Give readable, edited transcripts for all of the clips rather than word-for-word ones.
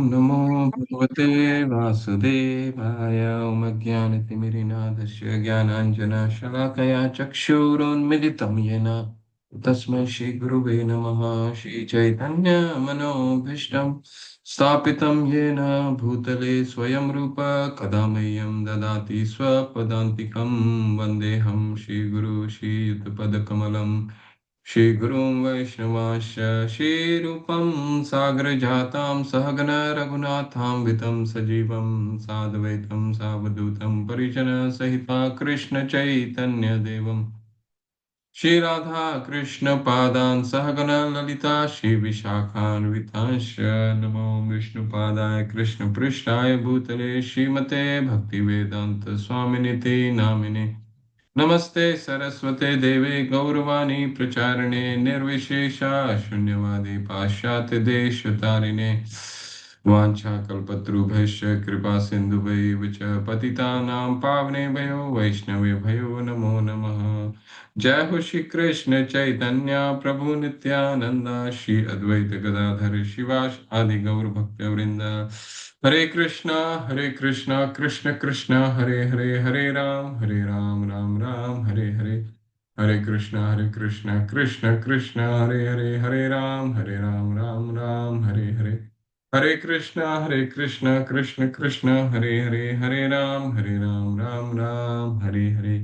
नमो भगवते वासुदेवाय। ॐ अज्ञानतिमिरिनाथस्य ज्ञानाञ्जनशलाकया चक्षुरुन्मिलितं येन तस्मै श्रीगुरुवे नमः। श्रीचैतन्यमनोभीष्टं स्थापितं येन भूतले स्वयं रूप कदा मह्यं ददाति स्वपदान्तिकं। वन्देऽहं श्रीगुरु श्रीयुतपदकमलम् श्रीगुरुं वैष्णवांश्च श्रीरूपं सागरजातां सहगण रघुनाथान्वितं सजीवं साद्वैतं सावधूतं परिजनसहिता कृष्णचैतन्यदेवं श्रीराधा कृष्णपादान् सहगण ललिता श्रीविशाखान्वितांश्च। नमो विष्णुपादाय कृष्णपृष्ठाय भूतले श्रीमते भक्तिवेदान्त स्वामिनिति नामिने। नमस्ते सरस्वते देवे गौरवाणी प्रचारिणे निर्विशेषा शून्यवादी पाश्चात्य देशतारिणे। वाञ्छाकल्पतरुभ्यश्च कृपा सिन्धुभैव च पतितानां पावनेभ्यो वैष्णवेभ्यो नमो नमः। जय हो श्री कृष्ण चैतन्य प्रभु नित्यानंद श्री अद्वैत गदाधर शिवास आदि गौर भक्तवृंद। हरे कृष्णा कृष्ण कृष्ण हरे हरे, हरे राम राम राम हरे हरे। हरे कृष्ण कृष्ण कृष्ण हरे हरे, हरे राम राम राम हरे हरे। हरे कृष्ण कृष्ण कृष्ण हरे हरे, हरे राम राम राम हरे हरे।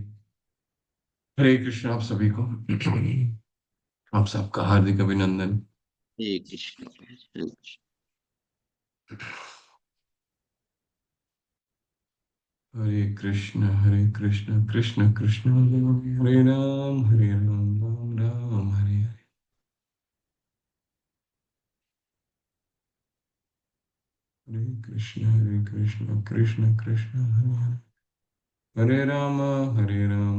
हरे कृष्ण। आप सभी को आप सबका हार्दिक अभिनंदन। हरे कृष्ण हरे कृष्ण। हरे कृष्ण कृष्ण कृष्ण हरे हरे, हरे राम राम राम हरे हरे। हरे कृष्ण कृष्ण कृष्ण हरे हरे, हरे राम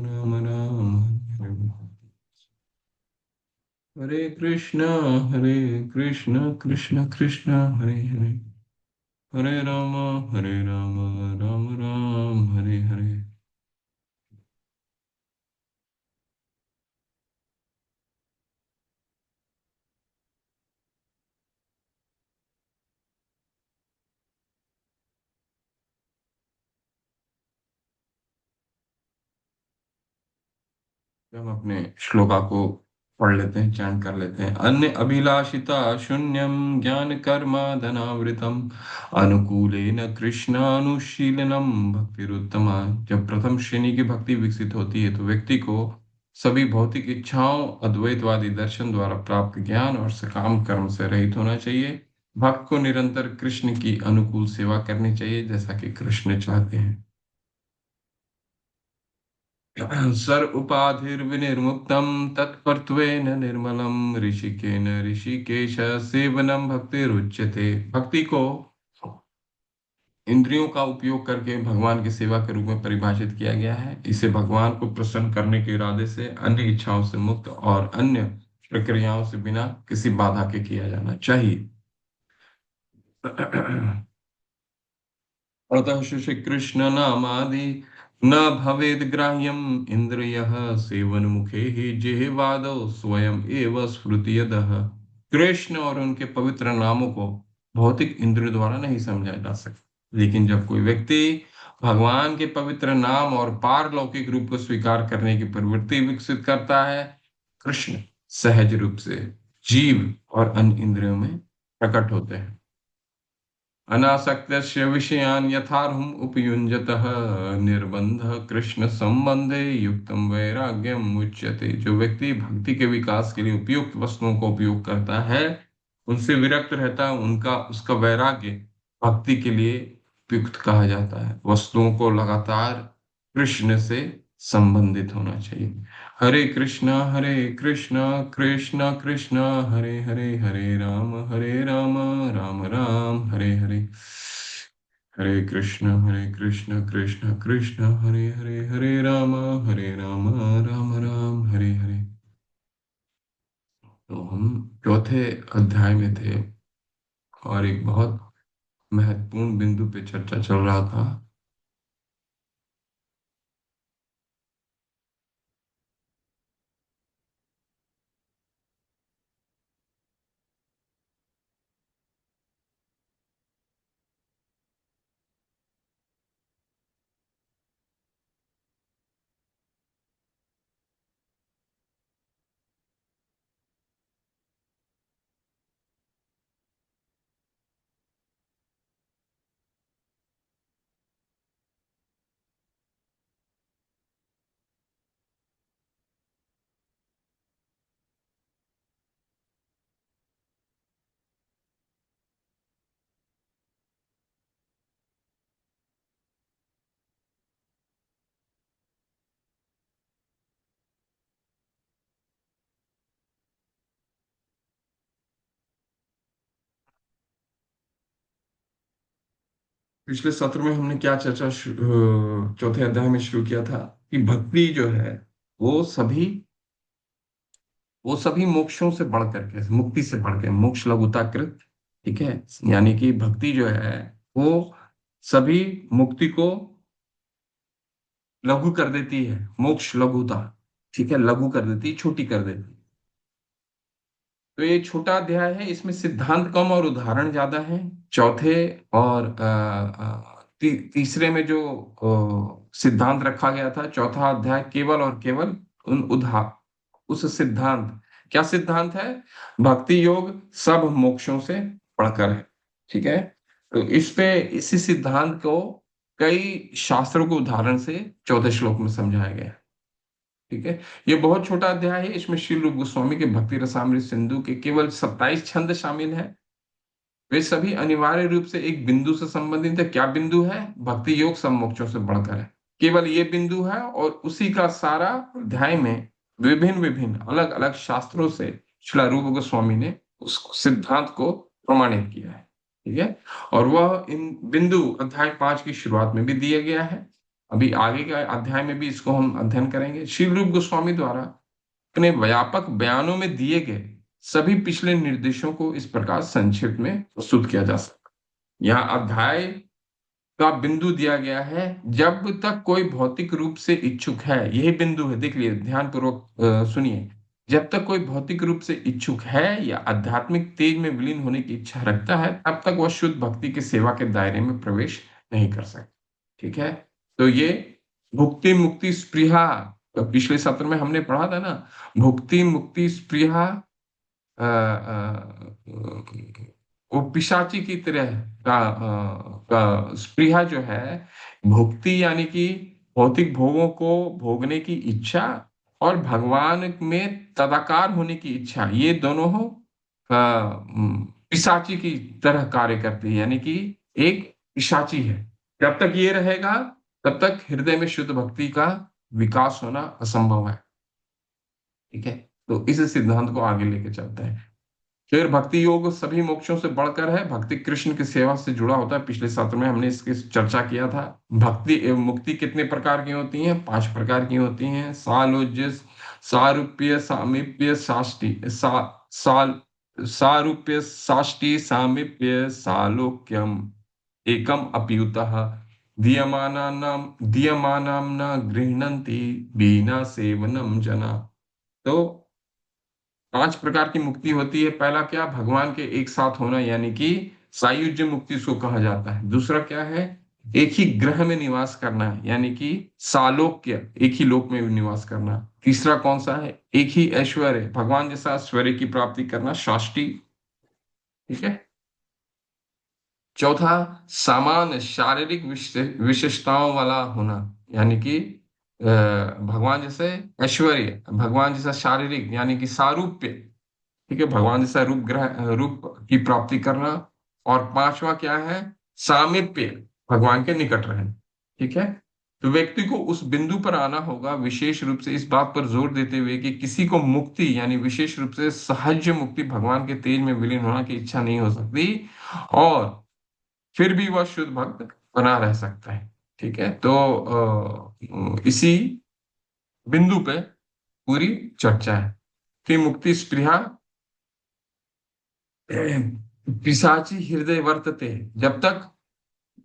राम राम हरे हरे। हरे कृष्ण कृष्ण कृष्ण हरे हरे, हरे राम राम राम हरे हरे। हम अपने श्लोका को पढ़ लेते हैं, चैंट कर लेते हैं। अन्य अभिलाषिता शून्यम ज्ञान कर्म धनावृतम अनुकूलेन कृष्णानुशीलनम भक्तिरुत्तमा। जब प्रथम श्रेणी की भक्ति विकसित होती है तो व्यक्ति को सभी भौतिक इच्छाओं, अद्वैतवादी दर्शन द्वारा प्राप्त ज्ञान और सकाम कर्म से रहित होना चाहिए। भक्त को निरंतर कृष्ण की अनुकूल सेवा करनी चाहिए जैसा कि कृष्ण चाहते हैं। सर् उपाधिर्विनिर्मुक्तं तत्पर्त्वेन निर्मलं ऋषिकेन ऋषिकेश सेवनम भक्तिरुच्यते। भक्ति को इंद्रियों का उपयोग करके भगवान की सेवा के रूप में परिभाषित किया गया है। इसे भगवान को प्रसन्न करने के इरादे से अन्य इच्छाओं से मुक्त और अन्य प्रक्रियाओं से बिना किसी बाधा के किया जाना चाहिए। अतः श्री कृष्ण नामादि न भवेद ग्राह्यम इंद्रियः सेवनमुखे ही जिह्वादौ स्वयं एव स्फुरति। कृष्ण और उनके पवित्र नामों को भौतिक इंद्रियों द्वारा नहीं समझा जा सकता, लेकिन जब कोई व्यक्ति भगवान के पवित्र नाम और पारलौकिक रूप को स्वीकार करने की प्रवृत्ति विकसित करता है, कृष्ण सहज रूप से जीव और अन्य इंद्रियों में प्रकट होते हैं। अनासक्तस्य विषयान् यथार्हम् उपयुञ्जतः निर्बन्धः कृष्ण संबंधे युक्तम वैराग्यम उच्यते। जो व्यक्ति भक्ति के विकास के लिए उपयुक्त वस्तुओं का उपयोग करता है, उनसे विरक्त रहता है, उनका उसका वैराग्य भक्ति के लिए उपयुक्त कहा जाता है। वस्तुओं को लगातार कृष्ण से संबंधित होना चाहिए। हरे कृष्णा कृष्ण कृष्ण हरे हरे, हरे राम राम राम हरे हरे। हरे कृष्ण कृष्ण कृष्ण हरे हरे, हरे राम राम राम हरे हरे। तो हम चौथे अध्याय में थे और एक बहुत महत्वपूर्ण बिंदु पे चर्चा चल रहा था। पिछले सत्र में हमने क्या चर्चा चौथे अध्याय में शुरू किया था कि भक्ति जो है वो सभी वो सभी मोक्षों से बढ़ करके, मुक्ति से बढ़ के, मोक्ष लघुता कृत, ठीक है। यानी कि भक्ति जो है वो सभी मुक्ति को लघु कर देती है, मोक्ष लघुता, ठीक है, लघु कर देती है, छोटी कर देती है। तो ये छोटा अध्याय है, इसमें सिद्धांत कम और उदाहरण ज्यादा है। चौथे और तीसरे में जो सिद्धांत रखा गया था, चौथा अध्याय केवल और केवल उन उस सिद्धांत, क्या सिद्धांत है? भक्ति योग सब मोक्षों से बढ़कर है, ठीक है। तो इसी सिद्धांत को कई शास्त्रों के उदाहरण से चौथे श्लोक में समझाया गया है, ठीक है। ये बहुत छोटा अध्याय है, इसमें श्रील रूप गोस्वामी के भक्ति रसामृत सिंधु के केवल 27 छंद शामिल है। वे सभी अनिवार्य रूप से एक बिंदु से संबंधित है। क्या बिंदु है? भक्ति योग सब मोक्षों से बढ़कर है, केवल ये बिंदु है। और उसी का सारा अध्याय में विभिन्न विभिन्न अलग अलग शास्त्रों से श्रील रूप गोस्वामी ने उस सिद्धांत को प्रमाणित किया है, ठीक है। और वह इन बिंदु अध्याय 5 की शुरुआत में भी दिया गया है। अभी आगे के अध्याय में भी इसको हम अध्ययन करेंगे। श्रील रूप गोस्वामी द्वारा अपने व्यापक बयानों में दिए गए सभी पिछले निर्देशों को इस प्रकार संक्षिप्त में प्रस्तुत किया जा सकता है। यहाँ अध्याय का बिंदु दिया गया है, जब तक कोई भौतिक रूप से इच्छुक है, यही बिंदु है, देख लिए ध्यान पूर्वक सुनिए। जब तक कोई भौतिक रूप से इच्छुक है या आध्यात्मिक तेज में विलीन होने की इच्छा रखता है, तब तक वह शुद्ध भक्ति की सेवा के दायरे में प्रवेश नहीं कर सकता, ठीक है। तो ये भुक्ति मुक्ति स्पृहा, तो पिछले सत्र में हमने पढ़ा था ना, भुक्ति मुक्ति स्पृहा, वो पिशाची की तरह का स्पृहा जो है, भुक्ति यानी कि भौतिक भोगों को भोगने की इच्छा, और भगवान में तदाकार होने की इच्छा, ये दोनों पिशाची की तरह कार्य करती है। यानी कि एक पिशाची है। जब तक ये रहेगा तब तक हृदय में शुद्ध भक्ति का विकास होना असंभव है, ठीक है। तो इस सिद्धांत को आगे लेके चलते हैं। फिर भक्ति योग सभी मोक्षों से बढ़कर है, भक्ति कृष्ण की सेवा से जुड़ा होता है। पिछले सत्र में हमने इसकी चर्चा किया था। भक्ति एवं मुक्ति कितने प्रकार की होती हैं? 5 प्रकार की होती हैं। सालोज्य, सारूप्य, सामीप्य, साष्टी, साल सारूप्य, साष्टी, सामीप्य, सालोक्यम, एकम अप्युतः, दीयमानाम न गृह्णन्ति बिना सेवनम जना। तो 5 प्रकार की मुक्ति होती है। पहला क्या? भगवान के एक साथ होना, यानी कि सायुज्य मुक्ति इसको कहा जाता है। दूसरा क्या है? एक ही ग्रह में निवास करना है, यानी कि सालोक्य, एक ही लोक में निवास करना। तीसरा कौन सा है? एक ही ऐश्वर्य, भगवान जैसा ऐश्वर्य की प्राप्ति करना, शाष्टी, ठीक है। चौथा, सामान्य शारीरिक विशेषताओं वाला होना, यानी कि भगवान जैसे ऐश्वर्य, भगवान जैसा शारीरिक, यानी कि सारूप्य, ठीक है, भगवान जैसा रूप की प्राप्ति करना। और पांचवा क्या है? सामीप्य, भगवान के निकट रहना, ठीक है। तो व्यक्ति को उस बिंदु पर आना होगा, विशेष रूप से इस बात पर जोर देते हुए कि किसी को मुक्ति यानी विशेष रूप से सहज मुक्ति, भगवान के तेज में विलीन होना की इच्छा नहीं हो सकती, और फिर भी वह शुद्ध भक्त बना रह सकता है, ठीक है। तो इसी बिंदु पे पूरी चर्चा है कि मुक्ति स्पृहा पिशाची हृदय वर्तते, जब तक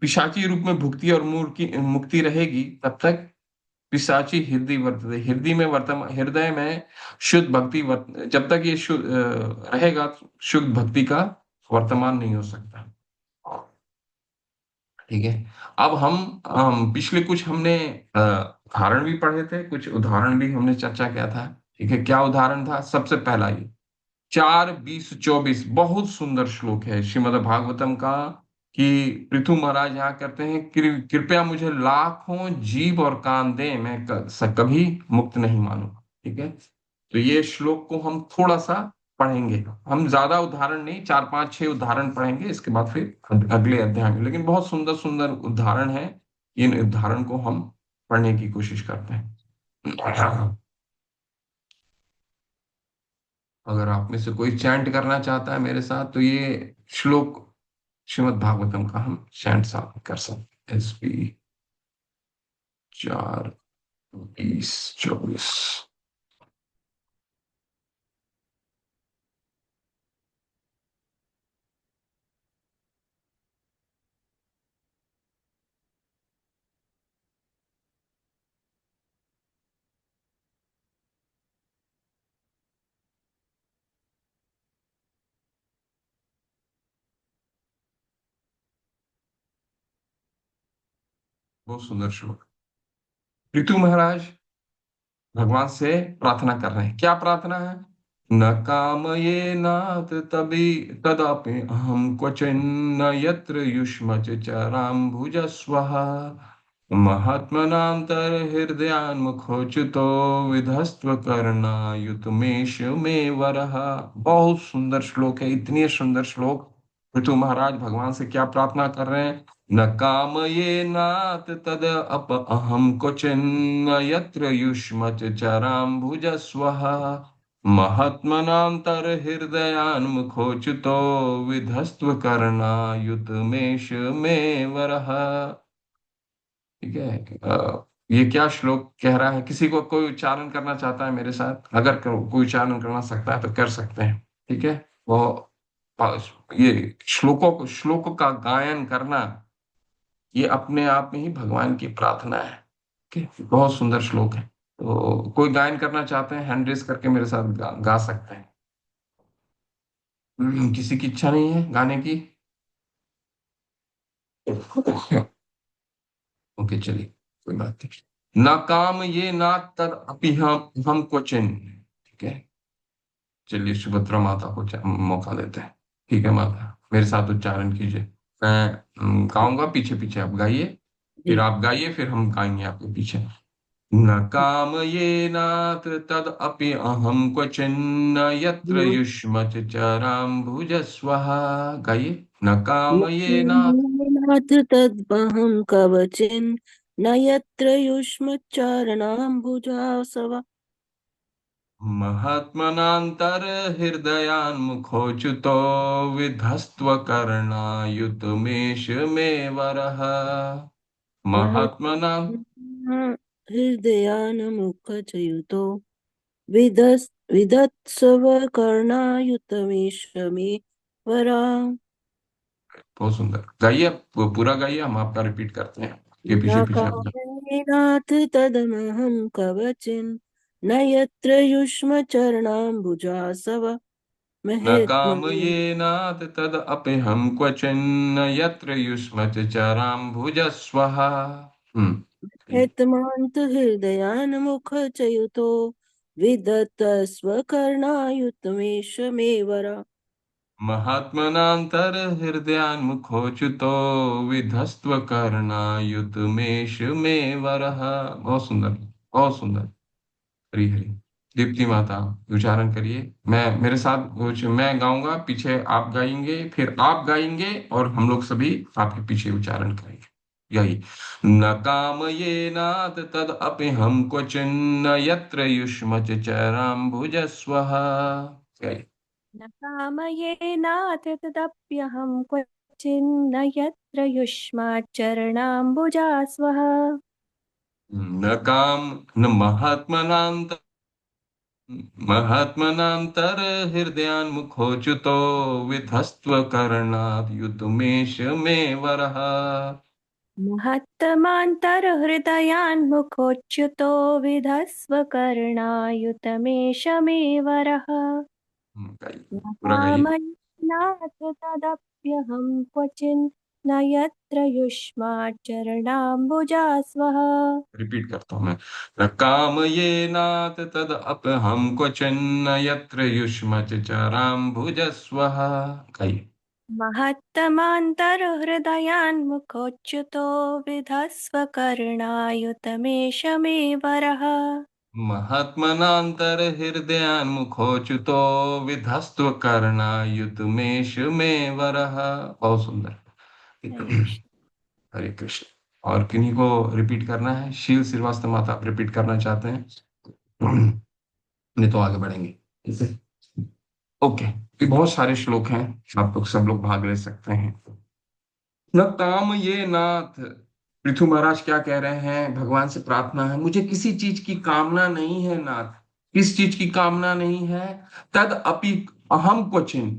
पिशाची रूप में भुक्ति और मुक्ति मुक्ति रहेगी, तब तक पिशाची हृदय वर्तते, हृदय में वर्तमान, हृदय में शुद्ध भक्ति जब तक ये शुद्ध रहेगा, शुद्ध भक्ति का वर्तमान नहीं हो सकता, ठीक है। अब हम पिछले कुछ हमने उदाहरण भी पढ़े थे, कुछ उदाहरण भी हमने चर्चा किया था, ठीक है। क्या उदाहरण था? सबसे पहला ये 4:20-24 बहुत सुंदर श्लोक है श्रीमद् भागवतम का, कि पृथु महाराज यहाँ करते हैं, कृपया मुझे लाखों जीव और कान दे, मैं कभी मुक्त नहीं मानूंगा, ठीक है। तो ये श्लोक को हम थोड़ा सा पढ़ेंगे, हम ज्यादा उदाहरण नहीं, 4 5 6 उदाहरण पढ़ेंगे, इसके बाद फिर अगले अध्याय में, लेकिन बहुत सुंदर सुंदर उदाहरण है। इन उदाहरण को हम पढ़ने की कोशिश करते हैं। अगर आप में से कोई चैंट करना चाहता है मेरे साथ, तो ये श्लोक श्रीमद् भागवतम का हम चैंट साथ कर सकते हैं। SP 4:20-24। बहुत सुंदर श्लोक। ऋतु महाराज भगवान से प्रार्थना कर रहे हैं। क्या प्रार्थना है? न कामये नाथ तभी तदपि अहम क्वचिन न यत्र युष्मच चराम्बुजस्वः महात्मनान्तर्हृदयान्मुखोच्युतो विधस्त्व कर्णायुतमेष मे वरः। बहुत सुंदर श्लोक है, इतनी सुंदर श्लोक। ऋतु महाराज भगवान से क्या प्रार्थना कर रहे हैं? न कामये नाथ तद अप अहम क्वचिन्न यत्र युष्मच चराम्बुजस्वः महात्मनान्तर्हृदयान्मुखोच्युतो विधस्त्व कर्णायुतमेष मे वरः। ठीक है। ये क्या श्लोक कह रहा है? किसी को कोई उच्चारण करना चाहता है मेरे साथ? अगर कोई उच्चारण करना सकता है तो कर सकते हैं। ठीक है। वो ये श्लोक का गायन करना, ये अपने आप में ही भगवान की प्रार्थना है। ठीक है, बहुत सुंदर श्लोक है। तो कोई गायन करना चाहते हैं, हैंड रेस करके मेरे साथ गा सकते हैं। किसी की इच्छा नहीं है गाने की? ओके, चलिए, कोई बात नहीं। न काम ये ना तद अपि हम क्वचिन। ठीक है, चलिए सुभद्रा माता को मौका देते हैं। ठीक है माता, मेरे साथ उच्चारण कीजिए। मैं गाऊंगा, पीछे पीछे आप गाइए। फिर जी। आप गाइए, फिर हम गाएंगे आपके पीछे। न कामये नाथ तद अपि अहम क्वचिन्न यत्र युष्मच चराम्बुजस्वः। गाइए। न कामये नाथ नाथ तद्वहं कवचिन् न यत्र युष्मच्चारणाम्बुजासव महात्मनान्तर्हृदयान्मुखोच्युतो विधस्त्वकर्णायुतमेष मे वरः। महात्मना हृदयानमुखचयुतो विधत्सव कर्णायुतमेष मे वरा। बहुत सुंदर गाइए, पूरा गाइए, हम आपका रिपीट करते हैं ये पीछे न पीछे हम। कामयेनाथ तदमहं कवचिन् न यत्र युष्मचरणाम्बुजासव न महेत्महे कामये नाथ तद अपेहम क्वचिन्न यत्र युष्मच चराम्बुजस्वः। गाइए। हेतमान्तहृदयान्मुखचयुतो विदत्तस्वकर्णायुतमेष मे वरा। महात्मनान्तर्हृदयान्मुखोच्युतो विधस्त्वकर्णायुतमेष मे वरः। बहुत सुंदर, बहुत सुंदर। हरी हरी। दीप्ति माता, उच्चारण करिए। मेरे साथ मैं गाऊंगा, पीछे आप गाएंगे, फिर आप गाएंगे और हम लोग सभी आपके पीछे उच्चारण करेंगे। यही। न कामये नाथ तद अपि हम क्वचिन्न यत्र युष्मच चराम्बुजस्वः। यही। न कामयेनाथ तदप्यहं क्वचिन्न यत्र युष्माच्चरणाम्बुजास्वः न काम न महात्मनान्तर्हृदयान्मुखोच्युतो विधस्त्वकर्णाद्युतमेष मे वरः। महत्तमान्तर्हृदयान्मुखोच्युतो विधस्वकर्णायुतमेष मे वरः गाइए, न पूरा गाइए। कामयेनाथ तदप्यहं क्वचिन्न यत्र युष्माच्चरणाम्बुजास्वः रिपीट करता हूं मैं। न कामये नाथ तद अपहम क्वचिन्न यत्र युष्मच चराम्बुजस्वः। गाइए। महत्तमान्तर्हृदयान्मुखोच्युतो विधस्वकर्णायुतमेष मे वरः महात्मनान्तर्हृदयान्मुखोच्युतो विधस्त्वकर्णायुतमेष मे वरः। बहुत सुंदर। हरे कृष्ण। हरे कृष्ण। और किन्हीं को रिपीट करना है? शील श्रीवास्तव माता, आप रिपीट करना चाहते हैं? नहीं तो आगे बढ़ेंगे। ठीक है, ओके। ये बहुत सारे श्लोक हैं, आप लोग सब लोग भाग ले सकते हैं। न काम ये नाथ। पृथु महाराज क्या कह रहे हैं, भगवान से प्रार्थना है, मुझे किसी चीज की कामना नहीं है नाथ। किस चीज की कामना नहीं है? तद अपि अहम क्वचिन।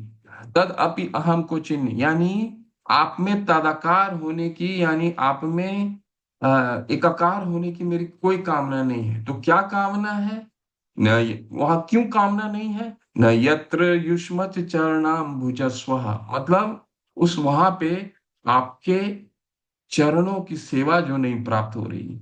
तद अपि अहम क्वचिन यानी आप में तदाकार होने की, यानी आप में एकाकार होने की मेरी कोई कामना नहीं है। तो क्या कामना है? वहां क्यों कामना नहीं है? न यत्र युष्मत् चरणाम भुजस्व। मतलब उस वहां पे आपके चरणों की सेवा जो नहीं प्राप्त हो रही।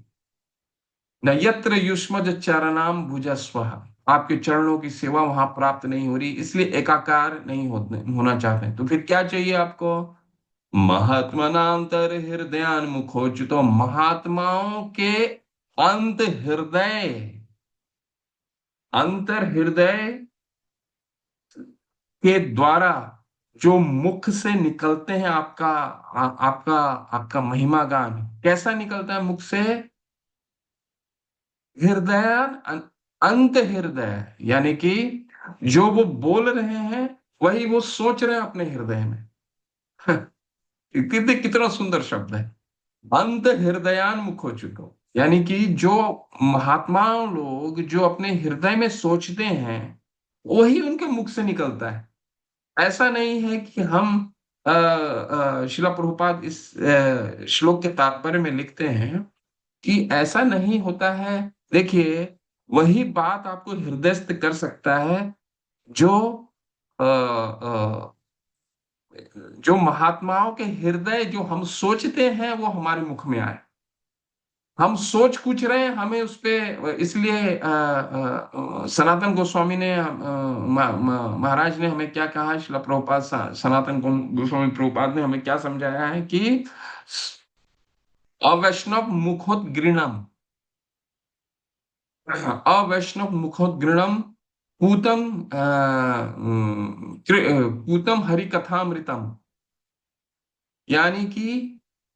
न यत्र युष्मज चरणाम भुजस्व। आपके चरणों की सेवा वहां प्राप्त नहीं हो रही, इसलिए एकाकार नहीं होना चाहते। तो फिर क्या चाहिए आपको? महात्मनांतर हृदयान मुखोच्युतो। महात्माओं के अंत हृदय, अंतर हृदय के द्वारा जो मुख से निकलते हैं आपका आपका महिमा गान कैसा निकलता है मुख से? हृदय, अंत हृदय, यानी कि जो वो बोल रहे हैं वही वो सोच रहे हैं अपने हृदय में। कितना सुंदर शब्द है, अंत हृदयान मुखोच्युतो। यानी कि जो महात्मा लोग जो अपने हृदय में सोचते हैं वही उनके मुख से निकलता है। ऐसा नहीं है कि हम शिला प्रभुपाद इस श्लोक के तात्पर्य में लिखते हैं कि ऐसा नहीं होता है। देखिए, वही बात आपको हृदयस्थ कर सकता है जो जो महात्माओं के हृदय जो हम सोचते हैं वो हमारे मुख में आए। हम सोच कुछ रहे हैं, हमें उस पे इसलिए सनातन गोस्वामी ने महाराज ने हमें क्या कहा, शिला प्रभुपाद सनातन गोस्वामी प्रभुपाद ने हमें क्या समझाया है कि अवैष्णव मुखोद्गृणम, अवैष्णव मुखोद्गृणम पूतम पूतम हरि कथामृतम। यानी कि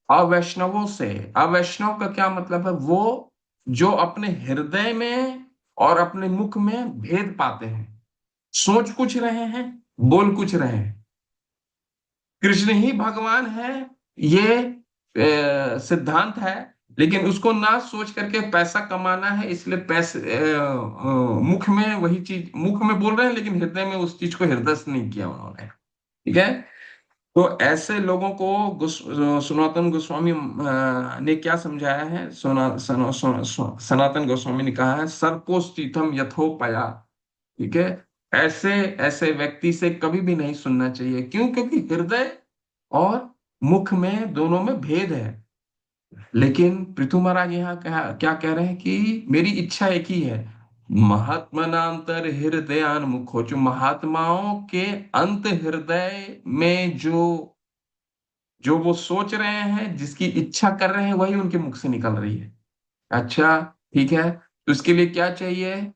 अवैष्णवों से, अवैष्णव का क्या मतलब है? वो जो अपने हृदय में और अपने मुख में भेद पाते हैं, सोच कुछ रहे हैं, बोल कुछ रहे हैं, कृष्ण ही भगवान है, ये सिद्धांत है, लेकिन उसको ना सोच करके पैसा कमाना है, इसलिए पैसे मुख में वही चीज मुख में बोल रहे हैं, लेकिन हृदय में उस चीज को हृदयस्थ नहीं किया उन्होंने। ठीक है। तो ऐसे लोगों को सनातन गोस्वामी ने क्या समझाया है? सनातन गोस्वामी ने कहा है सर्पोस्थितम यथोपया। ठीक है। ऐसे ऐसे व्यक्ति से कभी भी नहीं सुनना चाहिए। क्यों? क्योंकि हृदय और मुख में दोनों में भेद है। लेकिन पृथु महाराज यहाँ क्या कह रहे हैं कि मेरी इच्छा एक ही है, महात्मनांतर हृदयान मुखो। जो महात्माओं के अंत हृदय में जो जो वो सोच रहे हैं, जिसकी इच्छा कर रहे हैं, वही उनके मुख से निकल रही है। अच्छा, ठीक है। तो इसके लिए क्या चाहिए?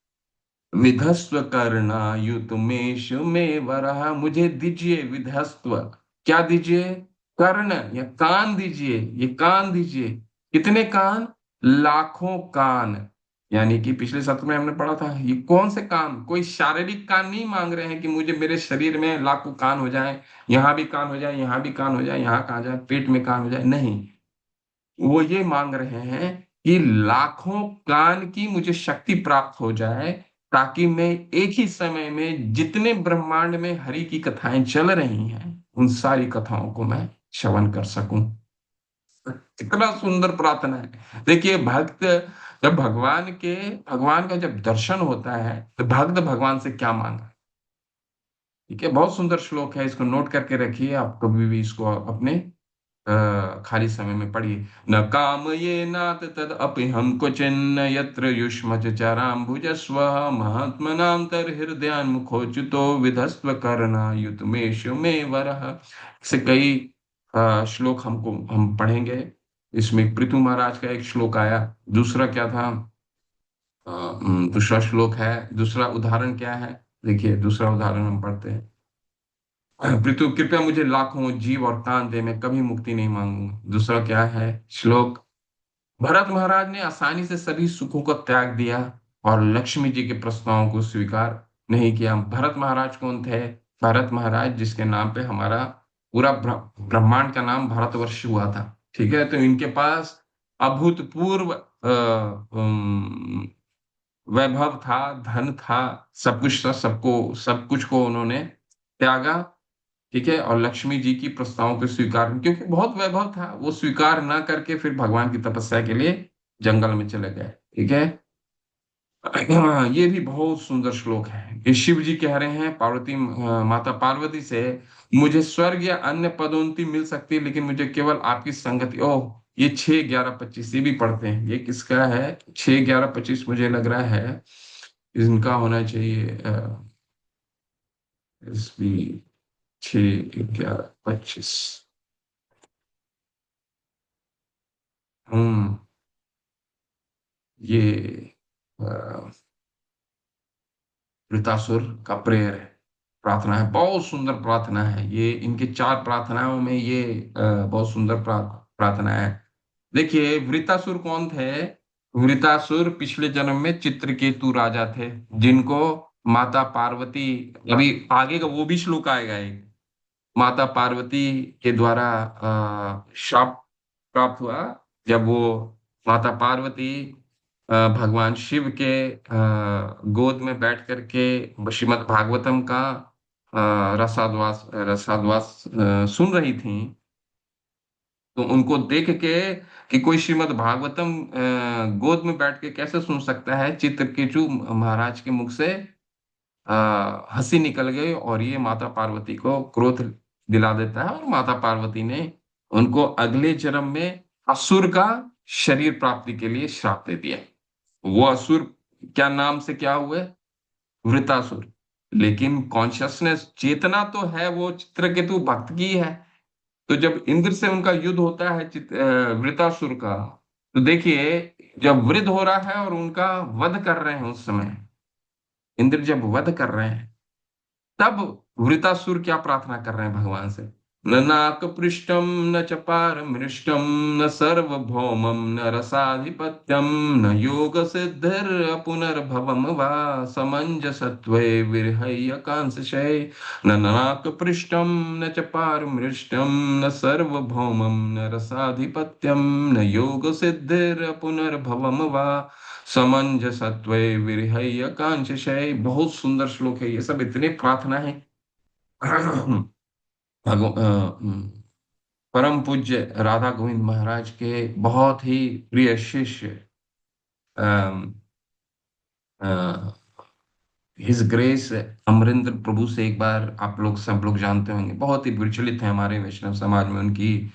विधस्व कर्णायुतमेष में वरः। मुझे दीजिए विधस्व। क्या दीजिए? कर्ण या कान दीजिए। ये कान दीजिए। कितने कान? लाखों कान। यानी कि पिछले सत्र में हमने पढ़ा था, ये कौन से कान? कोई शारीरिक कान नहीं मांग रहे हैं कि मुझे मेरे शरीर में लाखों कान हो जाए, यहाँ भी कान हो जाए, यहाँ भी कान हो जाए, यहाँ कहा जाए, पेट में कान हो जाए। नहीं, वो ये मांग रहे हैं कि लाखों कान की मुझे शक्ति प्राप्त हो जाए, ताकि मैं एक ही समय में जितने ब्रह्मांड में हरि की कथाएं चल रही हैं उन सारी कथाओं को मैं श्रवण कर सकूं। कितना सुंदर प्रार्थना है। देखिए, भक्त जब भगवान का जब दर्शन होता है तो भक्त भगवान से क्या मांगा। ठीक है, बहुत सुंदर श्लोक है, इसको नोट करके रखिए। आप कभी भी इसको अपने खाली समय में पढ़िए। न काम ये नाथ तद अपि हम क्वचिन्न यत्र युष्मच चराम्बुज स्व महात्मनां तर हृदयान मुखोच्युतो विधस्व कर्णायुतमेष में वरः। से कई श्लोक हम पढ़ेंगे। इसमें पृथु महाराज का एक श्लोक आया। दूसरा क्या था? दूसरा श्लोक है, दूसरा उदाहरण क्या है? देखिए, दूसरा उदाहरण हम पढ़ते हैं। पृथु कृपया मुझे लाखों जीव और कान दे, मैं कभी मुक्ति नहीं मांगूंगा। दूसरा क्या है श्लोक? भरत महाराज ने आसानी से सभी सुखों को त्याग दिया और लक्ष्मी जी के प्रस्तावों को स्वीकार नहीं किया। भरत महाराज कौन थे? भरत महाराज जिसके नाम पे हमारा पूरा ब्रह्मांड का नाम भारतवर्ष हुआ था। ठीक है, तो इनके पास अभूतपूर्व वैभव था, धन था, सब कुछ था, सब कुछ को उन्होंने त्यागा। ठीक है, और लक्ष्मी जी की प्रस्तावों को स्वीकार, क्योंकि बहुत वैभव था, वो स्वीकार ना करके फिर भगवान की तपस्या के लिए जंगल में चले गए। ठीक है। ये भी बहुत सुंदर श्लोक है। ये शिव जी कह रहे हैं माता पार्वती से, मुझे स्वर्ग या अन्य पदोन्नति मिल सकती है, लेकिन मुझे केवल आपकी संगति। ओह, ये 6 11 25 ये भी पढ़ते हैं। ये किसका है? 6 11 25 मुझे लग रहा है इनका होना चाहिए। इस भी 6 11 25। हम्म ये वृतासुर का प्रेयर है, प्रार्थना है, बहुत सुंदर प्रार्थना है। ये इनके 4 प्रार्थनाओं में ये बहुत सुंदर प्रार्थना है। देखिए, वृतासुर कौन थे? वृतासुर पिछले जन्म में चित्रकेतु राजा थे, जिनको माता पार्वती, अभी आगे का वो भी श्लोक आएगा एक, माता पार्वती के द्वारा शाप प्राप्त हुआ। जब वो माता पार्वती भगवान शिव के गोद में बैठ करके श्रीमद् भागवतम का रसाद्वास रसाद्वास सुन रही थी, तो उनको देख के कि कोई श्रीमद् भागवतम गोद में बैठ के कैसे सुन सकता है, चित्रकेतु महाराज के मुख से हंसी निकल गई, और ये माता पार्वती को क्रोध दिला देता है, और माता पार्वती ने उनको अगले जन्म में असुर का शरीर प्राप्ति के लिए श्राप दे दिया। वो असुर क्या नाम से क्या हुए? वृतासुर। लेकिन कॉन्शियसनेस, चेतना तो है वो चित्रकेतु भक्त की है। तो जब इंद्र से उनका युद्ध होता है वृतासुर का, तो देखिए, जब वृद्ध हो रहा है और उनका वध कर रहे हैं, उस समय इंद्र जब वध कर रहे हैं, तब वृतासुर क्या प्रार्थना कर रहे हैं भगवान से? न नाक पृष्ठम न च पारमृष्टम न सर्वभौमम न रसाधिपत्यम न योग सिद्धिर पुनर्भवम वा समंजसत्वे विरहय्य कांसशय। न नाक पृष्ठम न च पारमृष्टम न सर्वभौमम न रसाधिपत्यम न योग सिद्धिर पुनर्भवम वा समंजसत्वे विरहय्य कांचशय। बहुत सुंदर श्लोक है ये सब, इतने प्रार्थना है। परम पूज्य राधा गोविंद महाराज के बहुत ही प्रिय शिष्य हिज ग्रेस अमरिंद्र प्रभु से एक बार, आप लोग सब लोग जानते होंगे, बहुत ही विचलित है हमारे वैष्णव समाज में उनकी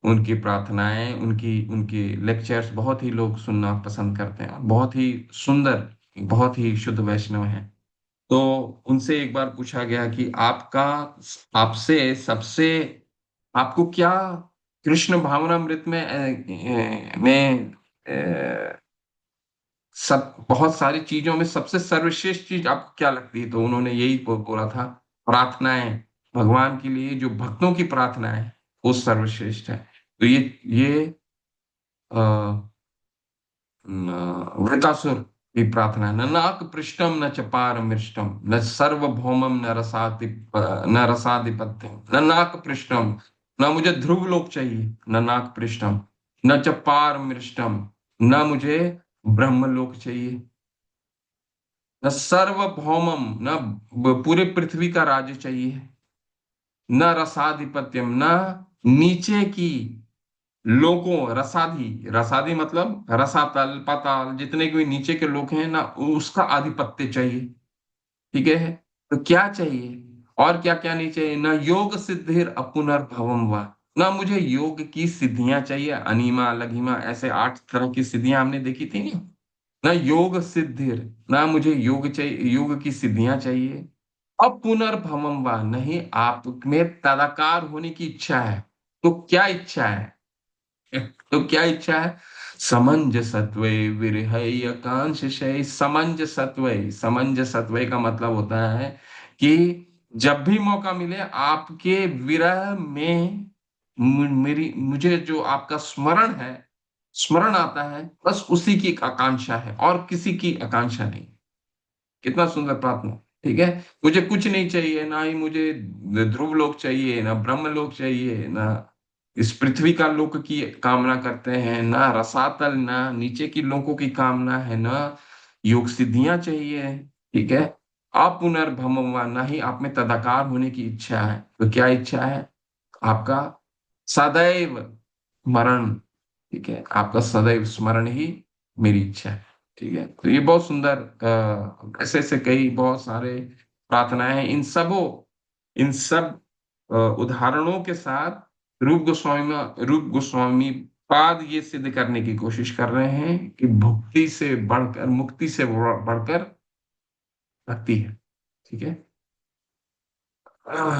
उनकी प्रार्थनाएं, उनकी उनकी लेक्चर्स बहुत ही लोग सुनना पसंद करते हैं। बहुत ही सुंदर, बहुत ही शुद्ध वैष्णव हैं। तो उनसे एक बार पूछा गया कि आपका, आपसे सबसे, आपको क्या कृष्ण भावनामृत में सब बहुत सारी चीजों में सबसे सर्वश्रेष्ठ चीज आपको क्या लगती है? तो उन्होंने यही बोला था, प्रार्थनाएं। भगवान के लिए जो भक्तों की प्रार्थना है वो सर्वश्रेष्ठ है। तो ये वृतासुर की प्रार्थना है, न नाक पृष्ठम न च पारमृष्टम न सर्वभौमम न रसाधिपत्यम न नाक पृष्ठम। न मुझे ध्रुव लोक चाहिए, न नाक पृष्ठम, न च पारमृष्टम, न मुझे ब्रह्मलोक चाहिए, न सर्वभौमम, न पूरे पृथ्वी का राज्य चाहिए, न रसाधिपत्यम, न नीचे की लोगों, रसाधी, रसाधी मतलब रसातल पाताल, जितने भी नीचे के लोग हैं ना, उसका आधिपत्य चाहिए। ठीक है, तो क्या चाहिए और क्या क्या नहीं चाहिए? न योग सिद्धिर अपुनर्भवम वा, ना मुझे योग की सिद्धियां चाहिए, अनिमा लघिमा ऐसे 8 तरह की सिद्धियां हमने देखी थी ना। ना योग सिद्धिर, ना मुझे योग चाहिए, योग की सिद्धियां चाहिए। अब पुनर्भवम वा, नहीं आप में तदाकार होने की इच्छा है। तो क्या इच्छा है? तो क्या इच्छा है? समंजसत्वे विरहय कांक्षय। समंजसत्वे, समंजसत्वे का मतलब होता है कि जब भी मौका मिले आपके विरह में मेरी, मुझे जो आपका स्मरण है, स्मरण आता है, बस उसी की एक आकांक्षा है और किसी की आकांक्षा नहीं। कितना सुंदर प्रार्थना। ठीक है। मुझे कुछ नहीं चाहिए, ना ही मुझे ध्रुव लोक चाहिए, ना ब्रह्म लोक चाहिए, ना इस पृथ्वी का लोक की कामना करते हैं, ना रसातल, ना नीचे की लोकों की कामना है, ना योग सिद्धियां चाहिए। ठीक है। अपुनर्भव, ना ही आप में तदाकार होने की इच्छा है। तो क्या इच्छा है आपका? सदैव स्मरण। ठीक है, आपका सदैव स्मरण ही मेरी इच्छा है। ठीक है, तो ये बहुत सुंदर ऐसे ऐसे कई बहुत सारे प्रार्थनाएं हैं। इन सब उदाहरणों के साथ रूप गोस्वामी पाद ये सिद्ध करने की कोशिश कर रहे हैं कि भक्ति से बढ़कर, मुक्ति से बढ़कर भक्ति है। ठीक है।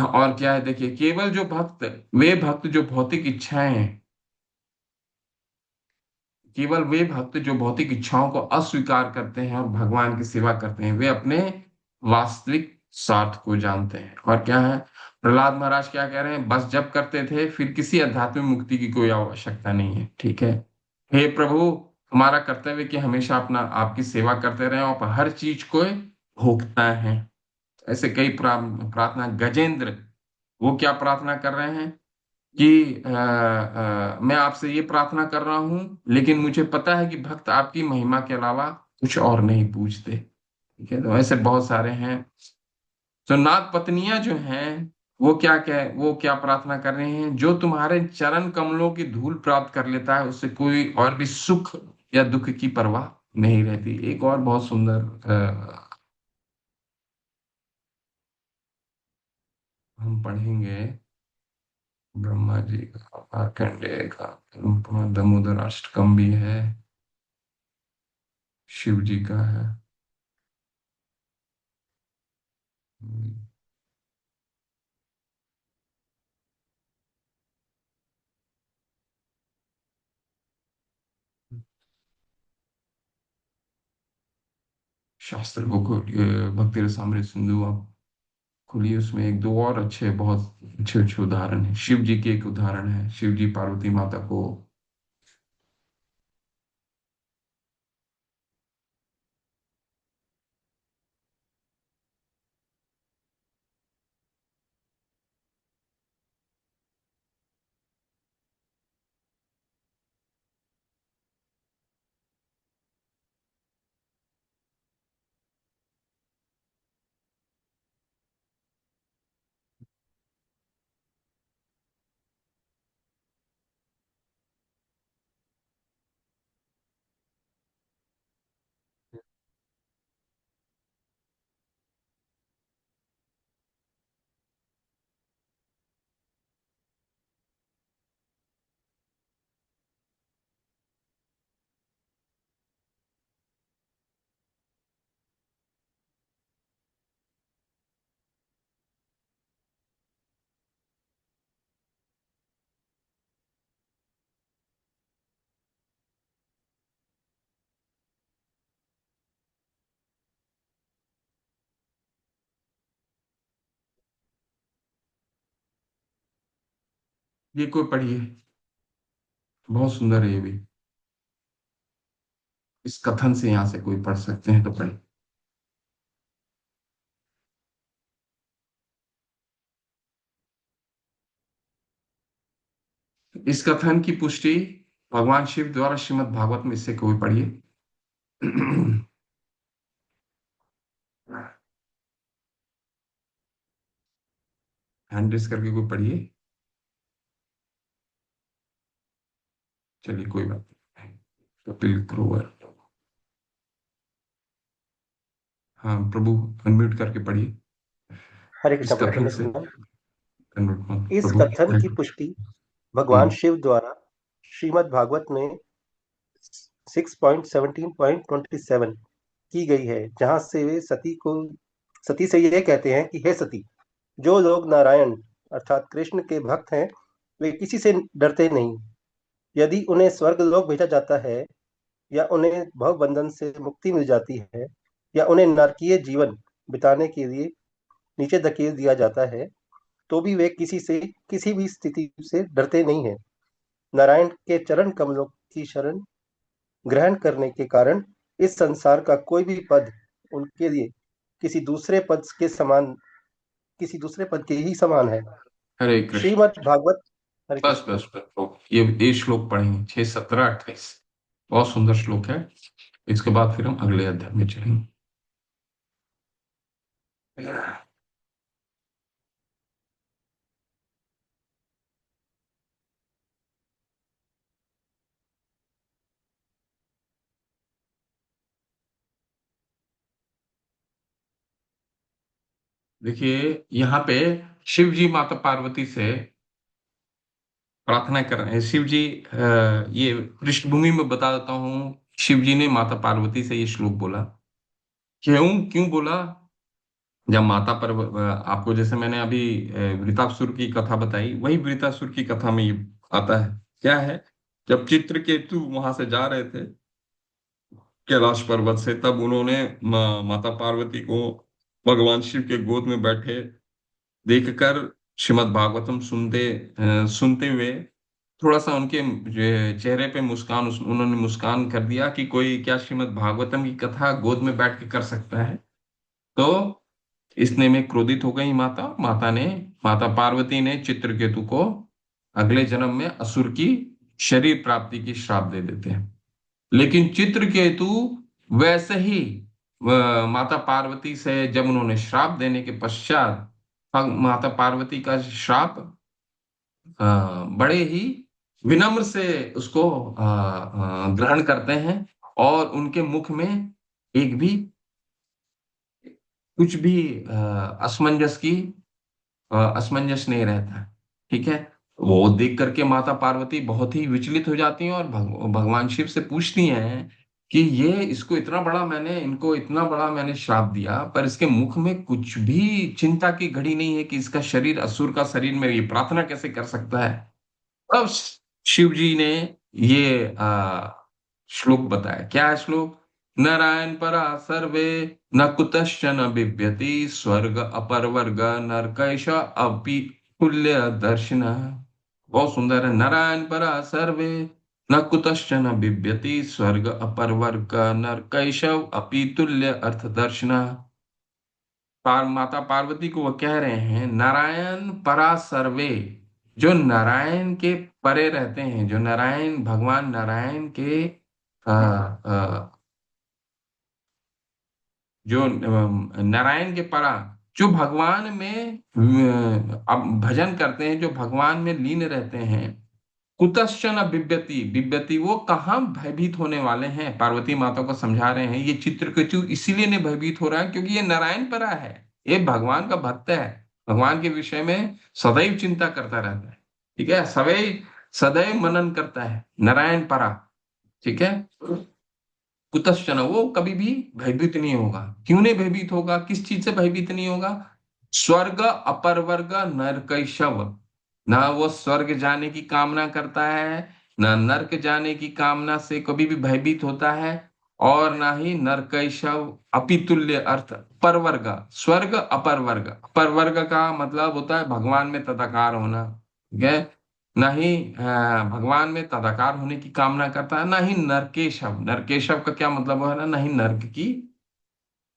और क्या है, देखिए, केवल जो भक्त, वे भक्त जो भौतिक इच्छाएं, केवल वे भक्त जो भौतिक इच्छाओं को अस्वीकार करते हैं और भगवान की सेवा करते हैं, वे अपने वास्तविक स्वार्थ को जानते हैं। और क्या है, प्रहलाद महाराज क्या कह रहे हैं? बस जब करते थे, फिर किसी आध्यात्मिक मुक्ति की कोई आवश्यकता नहीं है। ठीक है। हे प्रभु, हमारा कर्तव्य कि हमेशा अपना आपकी सेवा करते रहें और हर चीज को भोगता है। ऐसे कई प्रार्थना, गजेंद्र, वो क्या प्रार्थना कर रहे हैं कि मैं आपसे ये प्रार्थना कर रहा हूं, लेकिन मुझे पता है कि भक्त आपकी महिमा के अलावा कुछ और नहीं पूछते। ठीक है, तो ऐसे बहुत सारे हैं। तो नाग पत्नियां जो हैं, वो क्या प्रार्थना कर रहे हैं? जो तुम्हारे चरण कमलों की धूल प्राप्त कर लेता है, उससे कोई और भी सुख या दुख की परवाह नहीं रहती। एक और बहुत सुंदर हम पढ़ेंगे, ब्रह्मा जी का, मार्कंडेय का, दामोदर अष्टकम भी है, शिव जी का है। शास्त्र को खोलिए, भक्ति रसामृत सिंधु आप खोलिए, उसमें एक दो और अच्छे, बहुत अच्छे अच्छे उदाहरण है। शिव जी के एक उदाहरण है, शिव जी पार्वती माता को, ये कोई पढ़िए, बहुत सुंदर है ये भी। इस कथन से यहाँ से कोई पढ़ सकते हैं तो पढ़े। इस कथन की पुष्टि भगवान शिव द्वारा श्रीमद् भागवत में, इससे कोई पढ़िए। हैंड रेस करके कोई पढ़िए। चलिए, कोई बात नहीं। कपिल ग्रोवर, हाँ प्रभु, अनम्यूट करके पढ़िए। हरे इस कृष्ण प्रभु, कथन सुंदर से सुंदर। अनम्यूट इस प्रभु। कथन की पुष्टि भगवान हम्म। शिव द्वारा श्रीमद् भागवत में 6.17.27 की गई है, जहां से वे सती से यह कहते हैं कि हे सती, जो लोग नारायण अर्थात कृष्ण के भक्त हैं, वे किसी से डरते नहीं। यदि उन्हें स्वर्ग लोक भेजा जाता है, या उन्हें भव बंधन से मुक्ति मिल जाती है, या उन्हें नरकीय जीवन बिताने के लिए नीचे धकेल दिया जाता है, तो भी वे किसी भी स्थिति से डरते नहीं हैं। नारायण के चरण कमलों की शरण ग्रहण करने के कारण इस संसार का कोई भी पद उनके लिए किसी दूसरे पद के समान, किसी दूसरे पद के ही समान है। हरे कृष्ण। श्रीमद् भागवत। हरे बस कृष्ण। बस बस ये श्लोक पढ़ेंगे 6, 17, 28। बहुत सुंदर श्लोक है। इसके बाद फिर हम अगले अध्याय में चलेंगे। देखिए यहाँ पे शिव जी माता पार्वती से प्रार्थना कर रहे हैं। शिव जी, ये पृष्ठभूमि में बता देता हूँ। शिव जी ने माता पार्वती से ये श्लोक बोला। क्यों क्यों बोला? जब माता पर आपको जैसे मैंने अभी वृतासुर की कथा बताई, वही वृतासुर की कथा में ये आता है। क्या है? जब चित्रकेतु वहां से जा रहे थे कैलाश पर्वत से, तब उन्होंने माता पार्वती को भगवान शिव के गोद में बैठे देखकर श्रीमद् भागवतम सुनते हुए थोड़ा सा उनके चेहरे पे मुस्कान, उन्होंने मुस्कान कर दिया कि कोई क्या श्रीमद् भागवतम की कथा गोद में बैठ के कर सकता है। तो इसने में क्रोधित हो गई माता पार्वती ने चित्रकेतु को अगले जन्म में असुर की शरीर प्राप्ति की श्राप दे देते हैं। लेकिन चित्रकेतु वैसे ही माता पार्वती से जब उन्होंने श्राप देने के पश्चात माता पार्वती का श्राप बड़े ही विनम्र से उसको ग्रहण करते हैं, और उनके मुख में एक भी कुछ भी असमंजस नहीं रहता। ठीक है। वो देख करके माता पार्वती बहुत ही विचलित हो जाती हैं और भगवान शिव से पूछती हैं कि ये इनको इतना बड़ा मैंने श्राप दिया, पर इसके मुख में कुछ भी चिंता की घड़ी नहीं है कि इसका शरीर असुर का शरीर में ये प्रार्थना कैसे कर सकता है। तब शिव जी ने ये श्लोक बताया। क्या है श्लोक? नारायण परा सर्वे न कुतश्चन बिभ्यति स्वर्ग अपर वर्ग नरकैष अपि तुल्य दर्शन। बहुत सुंदर है। नारायण परा सर्वे न कुतश्चन बिभ्यति स्वर्ग अपर वर्ग नरकैष अपि तुल्य अर्थ दर्शन। माता पार्वती को वो कह रहे हैं नारायण परा सर्वे, जो नारायण के परे रहते हैं, जो नारायण भगवान नारायण के आ, आ, जो नारायण के परा, जो भगवान में अब भजन करते हैं, जो भगवान में लीन रहते हैं। कुतश्चन बिभ्यति, बिभ्यति वो कहाँ भयभीत होने वाले हैं। पार्वती माता को समझा रहे हैं ये चित्रकेतु इसीलिए नहीं भयभीत हो रहा है क्योंकि ये नारायण परा है, ये भगवान का भक्त है, भगवान के विषय में सदैव चिंता करता रहता है। ठीक है। सदैव सदैव मनन करता है, नारायण परा। ठीक है। कुतश्चन, वो कभी भी भयभीत नहीं होगा। क्यों नहीं भयभीत होगा? किस चीज से भयभीत नहीं होगा? स्वर्ग अपर वर्ग नरकैशव, ना वो स्वर्ग जाने की कामना करता है, ना नरक जाने की कामना से कभी भी भयभीत होता है, और ना ही नरकैशव अपितुल्य अर्थ परवर्ग। स्वर्ग अपर वर्ग, अपर वर्ग का मतलब होता है भगवान में तदाकार होना। ठीक है। ना ही भगवान में तदाकार होने की कामना करता है, ना ही नरकेशव, नरकेशव का क्या मतलब है ना ही नरक की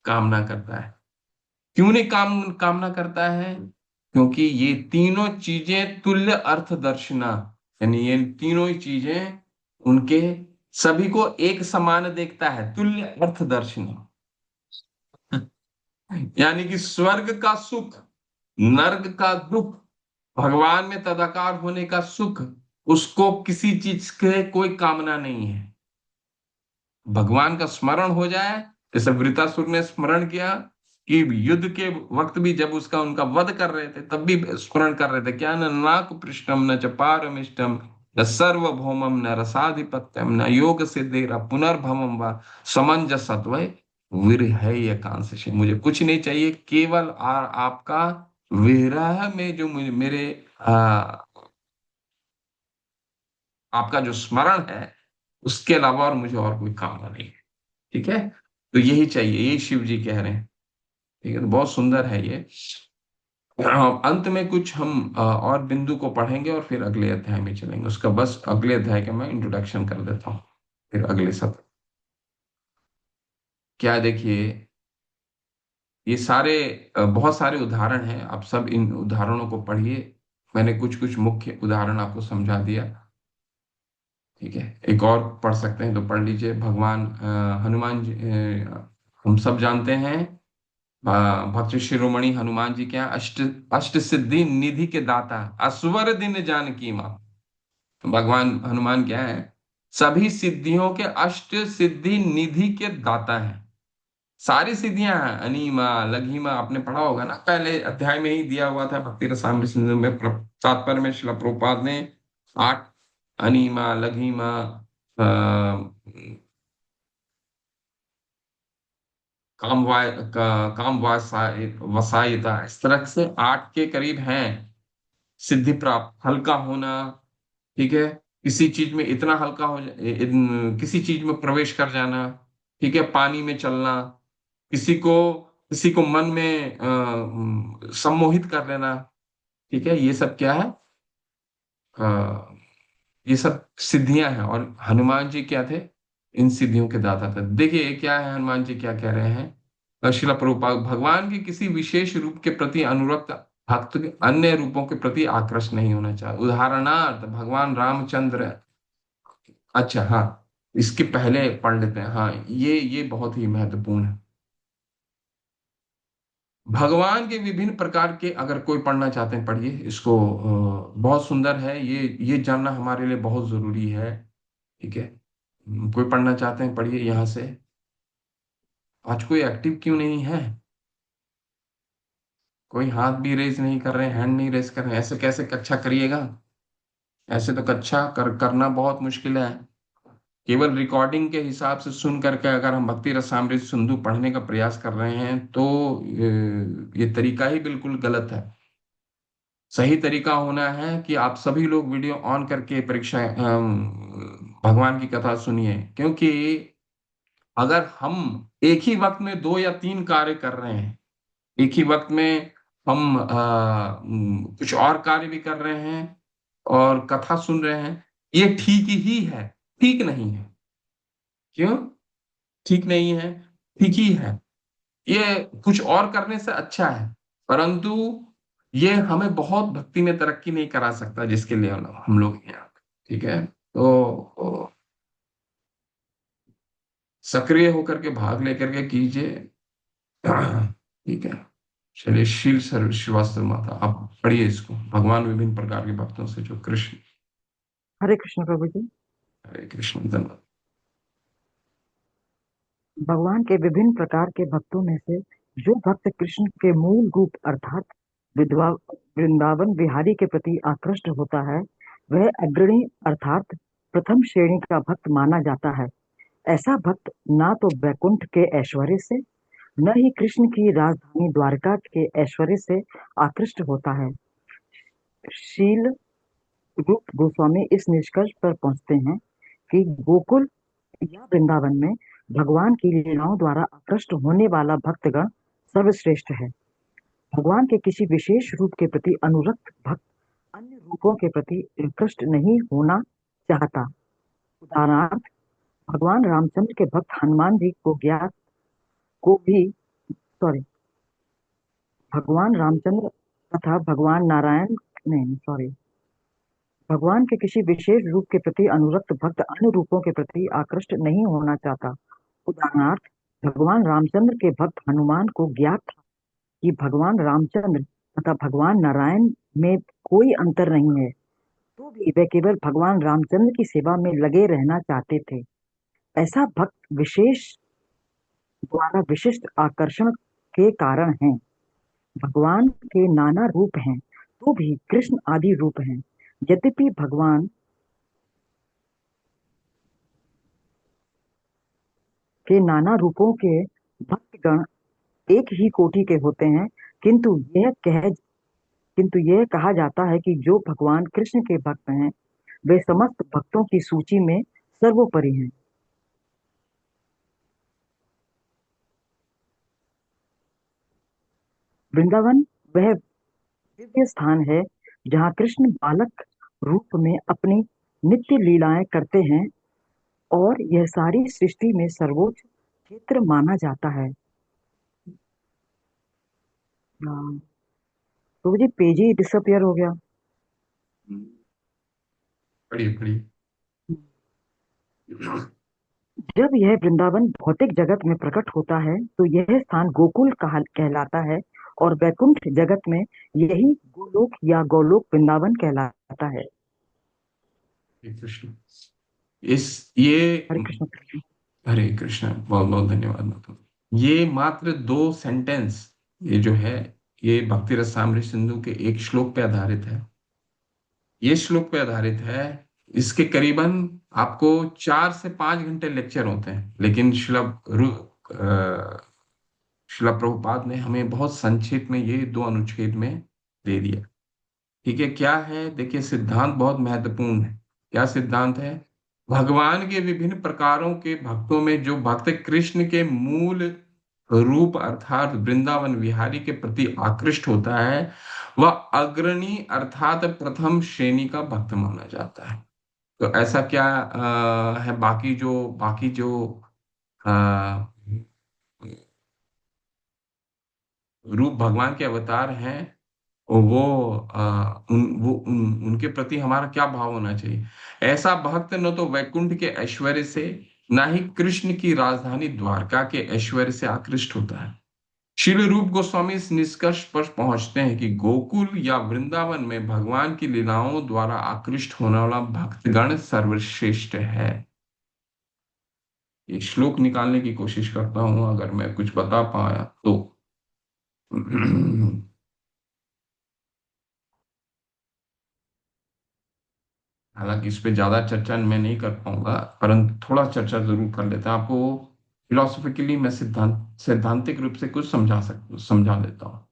कामना करता है। क्यों नहीं कामना करता है? क्योंकि ये तीनों चीजें तुल्य अर्थ दर्शना, यानी ये तीनों ही चीजें उनके सभी को एक समान देखता है, तुल्य अर्थ दर्शना। यानी कि स्वर्ग का सुख, नर्क का दुख, भगवान में तदाकार होने का सुख, उसको किसी चीज के कोई कामना नहीं है। भगवान का स्मरण हो जाए, जैसे वृतासुर ने स्मरण किया कि युद्ध के वक्त भी जब उनका वध कर रहे थे तब भी स्मरण कर रहे थे, क्या न नाक पृष्ठम न च पारमिष्टम न सर्वभौमम न रसाधिपत्यम न योग सिद्धेर पुनर्भवम व समंजसत्वय विरहय कांस्य। मुझे कुछ नहीं चाहिए, केवल आपका विरह में जो मेरे आपका जो स्मरण है, उसके अलावा और मुझे और कोई कामना नहीं है। ठीक है। तो यही चाहिए, यही शिव जी कह रहे हैं। ठीक है। तो बहुत सुंदर है ये। अंत में कुछ हम और बिंदु को पढ़ेंगे और फिर अगले अध्याय में चलेंगे। उसका बस अगले अध्याय का मैं इंट्रोडक्शन कर देता हूँ, फिर अगले सत्र क्या है। देखिए ये सारे बहुत सारे उदाहरण हैं, आप सब इन उदाहरणों को पढ़िए। मैंने कुछ कुछ मुख्य उदाहरण आपको समझा दिया। ठीक है, एक और पढ़ सकते हैं तो पढ़ लीजिए। भगवान हनुमान जी, हम सब जानते हैं, भक्त शिरोमणि हनुमान जी क्या, अष्ट अष्ट सिद्धि निधि के दाता, असवर दिन जानकी मां। भगवान हनुमान क्या है, सभी सिद्धियों के अष्ट सिद्धि निधि के दाता हैं। सारी सिद्धियां हैं, अनीमा लघिमा, आपने पढ़ा होगा ना, पहले अध्याय में ही दिया हुआ था भक्ति रसामृत सिंधु में, तात्पर्य में शिला प्रभुपाद ने 8 अनीमा लघिमा काम काम वसायता, इस तरह से 8 के करीब हैं। सिद्धि प्राप्त, हल्का होना, ठीक है, किसी चीज में इतना हल्का हो किसी चीज में प्रवेश कर जाना, ठीक है, पानी में चलना, किसी को किसी को मन में सम्मोहित कर लेना, ठीक है, ये सब क्या है, अ, ये सब सिद्धियां हैं। और हनुमान जी क्या थे, इन सिद्धियों के दाता थे। देखिए क्या है, हनुमान जी क्या कह रहे हैं, शिला प्रभुपाद, भगवान के किसी विशेष रूप के प्रति अनुरक्त भक्त अन्य रूपों के प्रति आकृष्ट नहीं होना चाहिए। उदाहरणार्थ भगवान रामचंद्र, अच्छा हाँ, इसके पहले पढ़ लेते हैं, हाँ ये बहुत ही महत्वपूर्ण है। भगवान के विभिन्न प्रकार के, अगर कोई पढ़ना चाहते हैं पढ़िए इसको, बहुत सुंदर है, ये जानना हमारे लिए बहुत जरूरी है। ठीक है, कोई पढ़ना चाहते हैं पढ़िए यहाँ से। आज कोई एक्टिव क्यों नहीं है, कोई हाथ भी रेज नहीं कर रहे, हैंड नहीं रेज कर रहे, ऐसे कैसे कक्षा करिएगा, ऐसे तो कक्षा करना बहुत मुश्किल है। केवल रिकॉर्डिंग के हिसाब से सुन करके अगर हम भक्ति रसामृत सिंधु पढ़ने का प्रयास कर रहे हैं तो ये तरीका ही बिल्कुल गलत है। सही तरीका होना है कि आप सभी लोग वीडियो ऑन करके परीक्षा भगवान की कथा सुनिए, क्योंकि अगर हम एक ही वक्त में 2 या 3 कार्य कर रहे हैं, एक ही वक्त में हम कुछ और कार्य भी कर रहे हैं और कथा सुन रहे हैं, ये ठीक ही है, ठीक नहीं है। क्यों ठीक नहीं है, ठीक ही है। ये कुछ और करने से अच्छा है, परंतु ये हमें बहुत भक्ति में तरक्की नहीं करा सकता जिसके लिए हम लोग यहाँ। ठीक है, तो सक्रिय होकर के भाग लेकर के कीजिए। ठीक है, चलिए, शील सर्व श्रीवास्तव माता, आप पढ़िए इसको। भगवान विभिन्न प्रकार के भक्तों से जो कृष्ण, हरे कृष्ण प्रभु जी। हरे कृष्ण, धन्यवाद। भगवान के विभिन्न प्रकार के भक्तों में से जो भक्त कृष्ण के मूल रूप अर्थात वृंदावन बिहारी के प्रति आकृष्ट होता है, वह अग्रणी अर्थात प्रथम श्रेणी का भक्त माना जाता है। ऐसा भक्त ना तो वैकुंठ के ऐश्वर्य से, न ही कृष्ण की राजधानी द्वारका के ऐश्वर्य से आकृष्ट होता है। शील रूप गोस्वामी इस निष्कर्ष पर पहुंचते हैं कि गोकुल या वृंदावन में भगवान की लीलाओं द्वारा आकृष्ट होने वाला भक्तगण सर्वश्रेष्ठ है। भगवान के किसी विशेष रूप के प्रति अनुरक्त भक्त अन्य रूपों के प्रति आकृष्ट नहीं होना चाहता। उदाहरणार्थ भगवान रामचंद्र के भक्त हनुमान जी को ज्ञात को भी सॉरी भगवान रामचंद्र तथा भगवान नारायण नहीं सॉरी भगवान के किसी विशेष रूप के प्रति अनुरक्त भक्त अन्य रूपों के प्रति आकृष्ट नहीं होना चाहता। उदाहरणार्थ भगवान रामचंद्र के भक्त हनुमान को ज्ञात था कि भगवान रामचंद्र तथा भगवान नारायण में कोई अंतर नहीं है, तो भी वे केवल भगवान रामचंद्र की सेवा में लगे रहना चाहते थे। ऐसा भक्त विशेष द्वारा विशिष्ट आकर्षण के कारण है। भगवान के नाना रूप हैं, तो भी कृष्ण आदि रूप हैं। यद्यपि भगवान के नाना रूपों के भक्तगण एक ही कोटि के होते हैं, किंतु यह कहा जाता है कि जो भगवान कृष्ण के भक्त हैं वे समस्त भक्तों की सूची में सर्वोपरि हैं। वृंदावन वह दिव्य स्थान है जहाँ कृष्ण बालक रूप में अपनी नित्य लीलाएं करते हैं और यह सारी सृष्टि में सर्वोच्च क्षेत्र माना जाता है। हाँ, तो जी पेज ही डिसअपियर हो गया। पढ़िए पढ़िए। जब यह वृंदावन भौतिक जगत में प्रकट होता है तो यह स्थान गोकुल कहलाता है, और वैकुंठ जगत में यही गोलोक या गोलोक वृंदावन कहलाता है। हरे कृष्ण। इस ये हरे कृष्ण। हरे कृष्ण, बहुत बहुत धन्यवाद माता। ये मात्र 2 सेंटेंस, ये जो है, ये भक्ति रसामृत सिंधु के एक श्लोक पे आधारित है। ये श्लोक पे आधारित है। इसके करीबन आपको 4 से 5 घंटे लेक्चर होते हैं, लेकिन शिला प्रभुपाद ने हमें बहुत संक्षिप्त में ये 2 अनुच्छेद में दे दिया। ठीक है, क्या है देखिए, सिद्धांत बहुत महत्वपूर्ण है। क्या सिद्धांत है? भगवान के विभिन्न प्रकारों के भक्तों में जो भक्त कृष्ण के मूल रूप अर्थात वृंदावन विहारी के प्रति आकृष्ट होता है, वह अग्रणी अर्थात प्रथम श्रेणी का भक्त माना जाता है। तो ऐसा क्या है? बाकी जो अ, रूप भगवान के अवतार हैं, वो उनके प्रति हमारा क्या भाव होना चाहिए? ऐसा भक्त न तो वैकुंठ के ऐश्वर्य से, ना ही कृष्ण की राजधानी द्वारका के ऐश्वर्य से आकृष्ट होता है। श्रील रूप गोस्वामी इस निष्कर्ष पर पहुंचते हैं कि गोकुल या वृंदावन में भगवान की लीलाओं द्वारा आकृष्ट होने वाला भक्तगण सर्वश्रेष्ठ है। ये श्लोक निकालने की कोशिश करता हूं, अगर मैं कुछ बता पाया तो। हालांकि इस पे ज्यादा चर्चा मैं नहीं कर पाऊंगा, परंतु थोड़ा चर्चा जरूर कर लेते हैं। आपको फिलोसॉफिकली मैं सैद्धांतिक रूप से कुछ समझा देता हूँ।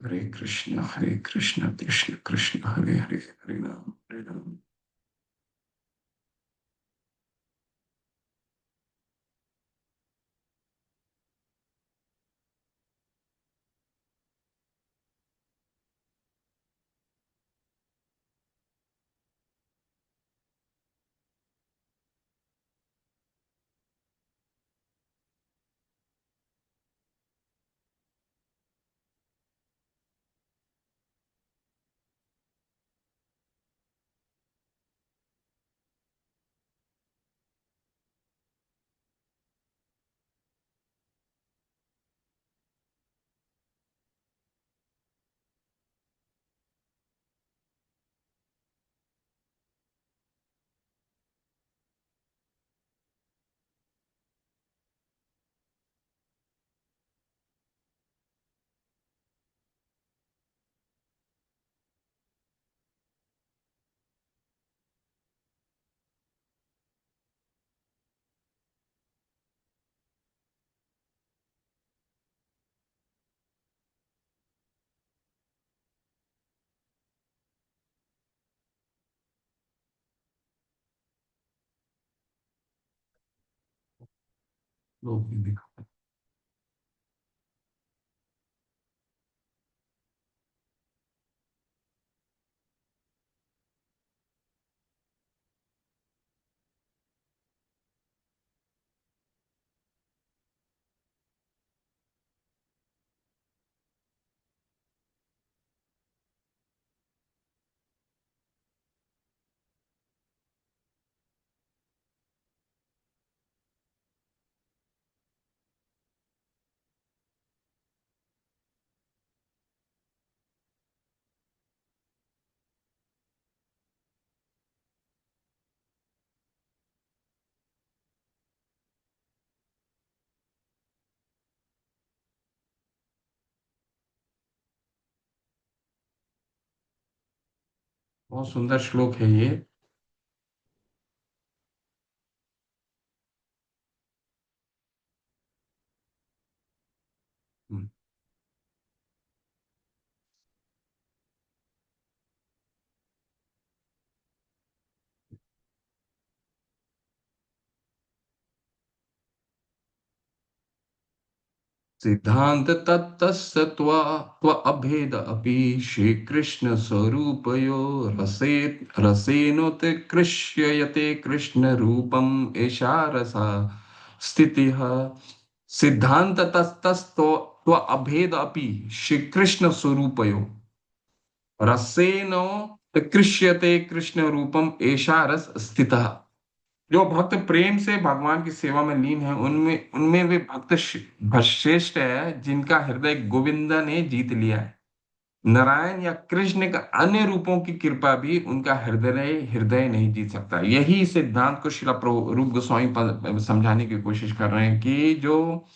हरे कृष्ण कृष्ण कृष्ण हरे हरे, हरे राम हरे राम। लोग भी देखो। बहुत सुंदर श्लोक है ये। हम्म, सिद्धांत तत्तस्त्व अभेद अपि श्री कृष्ण स्वरूपयो रसे रसेनोत्कृष्यते कृष्ण रूपम एषा रसा स्थितिः सिद्धांत तत्तस्त्व अभेद अपि श्री कृष्ण स्वरूपयो रसेनो उत्कृष्यते कृष्ण रूपम एषा रस स्थितः। जो भक्त प्रेम से भगवान की सेवा में लीन है उनमें उनमें वे भक्त श्रेष्ठ है जिनका हृदय गोविंद ने जीत लिया है। नारायण या कृष्ण का अन्य रूपों की कृपा भी उनका हृदय हृदय नहीं जीत सकता। यही सिद्धांत को श्रील रूप गोस्वामी समझाने की कोशिश कर रहे हैं कि जो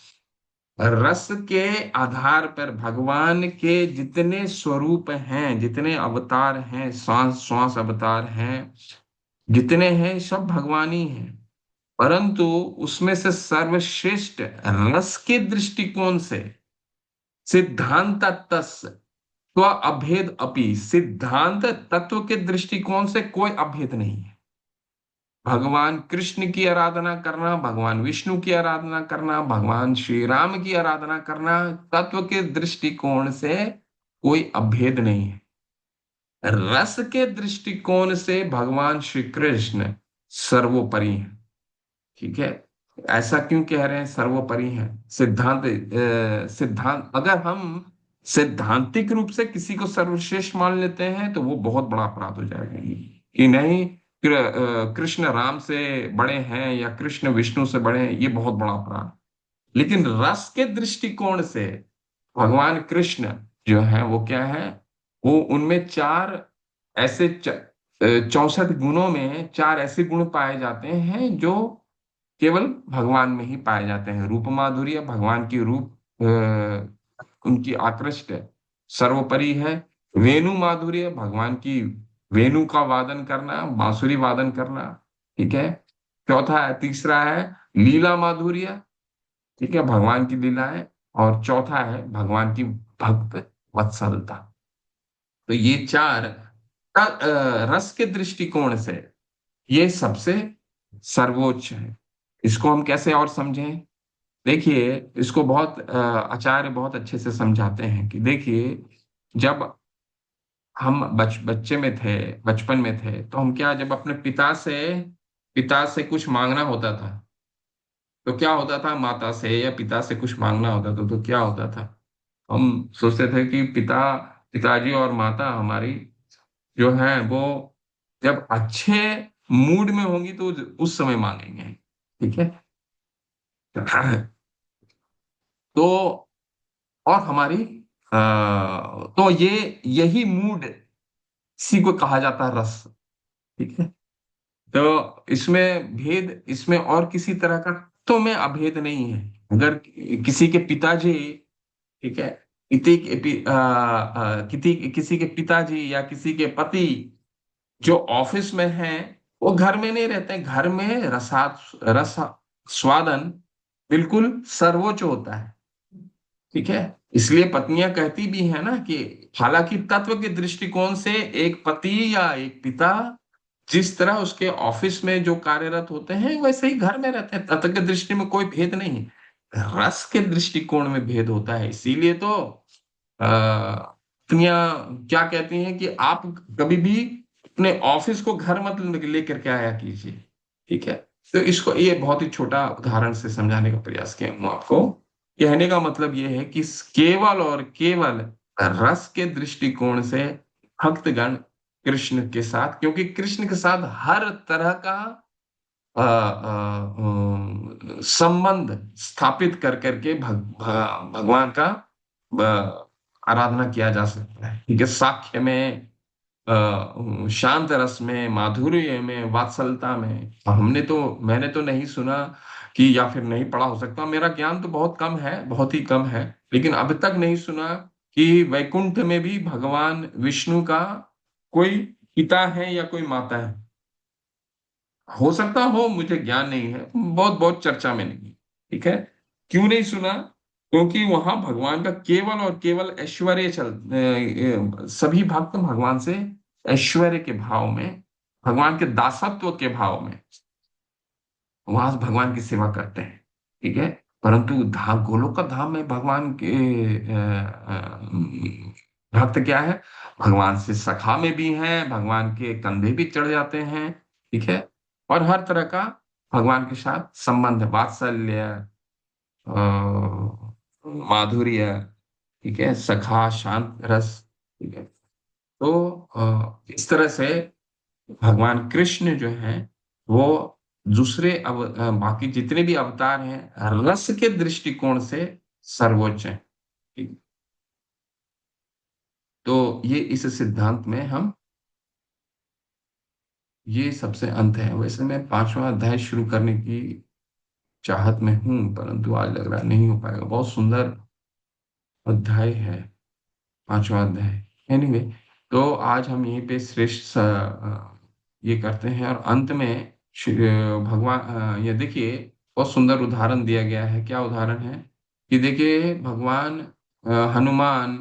रस के आधार पर भगवान के जितने स्वरूप हैं, जितने अवतार हैं, श्वास श्वास अवतार हैं, जितने हैं सब भगवान ही हैं, परंतु उसमें से सर्वश्रेष्ठ रस के दृष्टिकोण से सिद्धांत तत्व अभेद अपि सिद्धांत तत्व के दृष्टिकोण से कोई अभेद नहीं है। भगवान कृष्ण की आराधना करना, भगवान विष्णु की आराधना करना, भगवान श्री राम की आराधना करना, तत्व के दृष्टिकोण से कोई अभेद नहीं है। रस के दृष्टिकोण से भगवान श्री कृष्ण सर्वोपरि है। ठीक है, ऐसा क्यों कह रहे हैं सर्वोपरि है? सिद्धांत अगर हम सैद्धांतिक रूप से किसी को सर्वश्रेष्ठ मान लेते हैं तो वो बहुत बड़ा अपराध हो जाएगा कि नहीं कृष्ण राम से बड़े हैं या कृष्ण विष्णु से बड़े हैं, ये बहुत बड़ा अपराध। लेकिन रस के दृष्टिकोण से भगवान कृष्ण जो है वो क्या है, वो उनमें चार ऐसे 64 गुणों में चार ऐसे गुण पाए जाते हैं जो केवल भगवान में ही पाए जाते हैं। रूप माधुर्य, भगवान की रूप उनकी आकृष्ट सर्वोपरि है। वेणु माधुर्य, भगवान की वेणु का वादन करना, बांसुरी वादन करना। ठीक है, चौथा है, तीसरा है लीला माधुर्य। ठीक है, भगवान की लीला है। और चौथा है भगवान की भक्त वत्सलता। तो ये चार रस के दृष्टिकोण से ये सबसे सर्वोच्च है। इसको हम कैसे और समझें? देखिए, इसको बहुत आचार्य बहुत अच्छे से समझाते हैं कि देखिए, जब हम बच्चे में थे, बचपन में थे, तो हम क्या, जब अपने पिता से कुछ मांगना होता था तो क्या होता था, माता से या पिता से कुछ मांगना होता था तो क्या होता था, हम सोचते थे कि पिताजी और माता हमारी जो है वो जब अच्छे मूड में होंगी तो उस समय मांगेंगे। ठीक है, तो और हमारी तो यही मूड इसी को कहा जाता है रस। ठीक है, तो इसमें भेद, इसमें और किसी तरह का तो में अभेद नहीं है। अगर किसी के पिताजी, ठीक है, किसी के पिताजी या किसी के पति जो ऑफिस में हैं, वो घर में नहीं रहते हैं। घर में रस स्वादन बिल्कुल सर्वोच्च होता है। ठीक है, इसलिए पत्नियां कहती भी है ना कि हालांकि तत्व के दृष्टिकोण से एक पति या एक पिता जिस तरह उसके ऑफिस में जो कार्यरत होते हैं वैसे ही घर में रहते हैं, तत्व के दृष्टि में कोई भेद नहीं है, रस के दृष्टिकोण में भेद होता है। इसीलिए तो पत्नियां क्या कहती हैं कि आप कभी भी अपने ऑफिस को घर मत लेकर के आया कीजिए। ठीक है, तो इसको ये बहुत ही छोटा उदाहरण से समझाने का प्रयास किया हूं आपको। कहने का मतलब ये है कि केवल और केवल रस के दृष्टिकोण से भक्तगण कृष्ण के साथ, क्योंकि कृष्ण के साथ हर तरह का संबंध स्थापित कर करके भगवान का आराधना किया जा सकता है। ठीक है, साख्य में, शांत रस में, माधुर्य में, वात्सलता में। मैंने तो नहीं सुना कि, या फिर नहीं पढ़ा, हो सकता मेरा ज्ञान तो बहुत कम है, बहुत ही कम है, लेकिन अब तक नहीं सुना कि वैकुंठ में भी भगवान विष्णु का कोई पिता है या कोई माता है। हो सकता हो, मुझे ज्ञान नहीं है, बहुत बहुत चर्चा में नहीं। ठीक है, क्यों नहीं सुना? क्योंकि वहां भगवान का केवल और केवल ऐश्वर्य सभी भक्त भगवान से ऐश्वर्य के भाव में, भगवान के दासत्व के भाव में वहां भगवान की सेवा करते हैं। ठीक है, परंतु धाम, गोलोक का धाम में भगवान के भक्त क्या है, भगवान से सखा में भी हैं, भगवान के कंधे भी चढ़ जाते हैं, ठीक है। और हर तरह का भगवान के साथ संबंध है, वात्सल्य, माधुर्य, ठीक है, सखा, शांत रस, ठीक है। तो इस तरह से भगवान कृष्ण जो है वो दूसरे बाकी जितने भी अवतार हैं रस के दृष्टिकोण से सर्वोच्च हैं, ठीक। तो ये इस सिद्धांत में हम, ये सबसे अंत है। वैसे मैं 5वां अध्याय शुरू करने की चाहत में हूं, परंतु आज लग रहा है नहीं हो पाएगा। बहुत सुंदर अध्याय है 5वां अध्याय। एनीवे, तो आज हम यहीं पे श्रेष्ठ ये करते हैं, और अंत में भगवान ये देखिए बहुत सुंदर उदाहरण दिया गया है। क्या उदाहरण है कि देखिए, भगवान हनुमान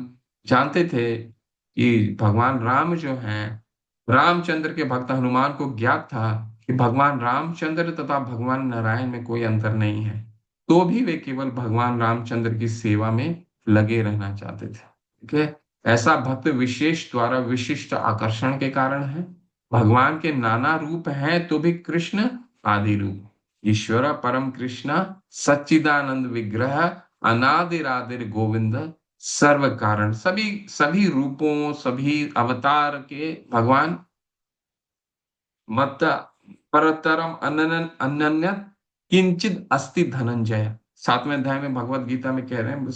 जानते थे कि भगवान राम जो हैं, रामचंद्र के भक्त हनुमान को ज्ञात था कि भगवान रामचंद्र तथा भगवान नारायण में कोई अंतर नहीं है, तो भी वे केवल भगवान रामचंद्र की सेवा में लगे रहना चाहते थे, ठीक है। ऐसा भक्त विशेष द्वारा विशिष्ट आकर्षण के कारण है। भगवान के नाना रूप हैं तो भी कृष्ण आदि रूप, ईश्वर परम कृष्ण सच्चिदानंद विग्रह, अनादिरादिर गोविंद सर्व कारण। सभी सभी रूपों, सभी अवतार के भगवान मत परतरम अनन्य अनन्य किंचित अस्ति धनंजय। 7वें अध्याय में भगवत गीता में कह रहे हैं,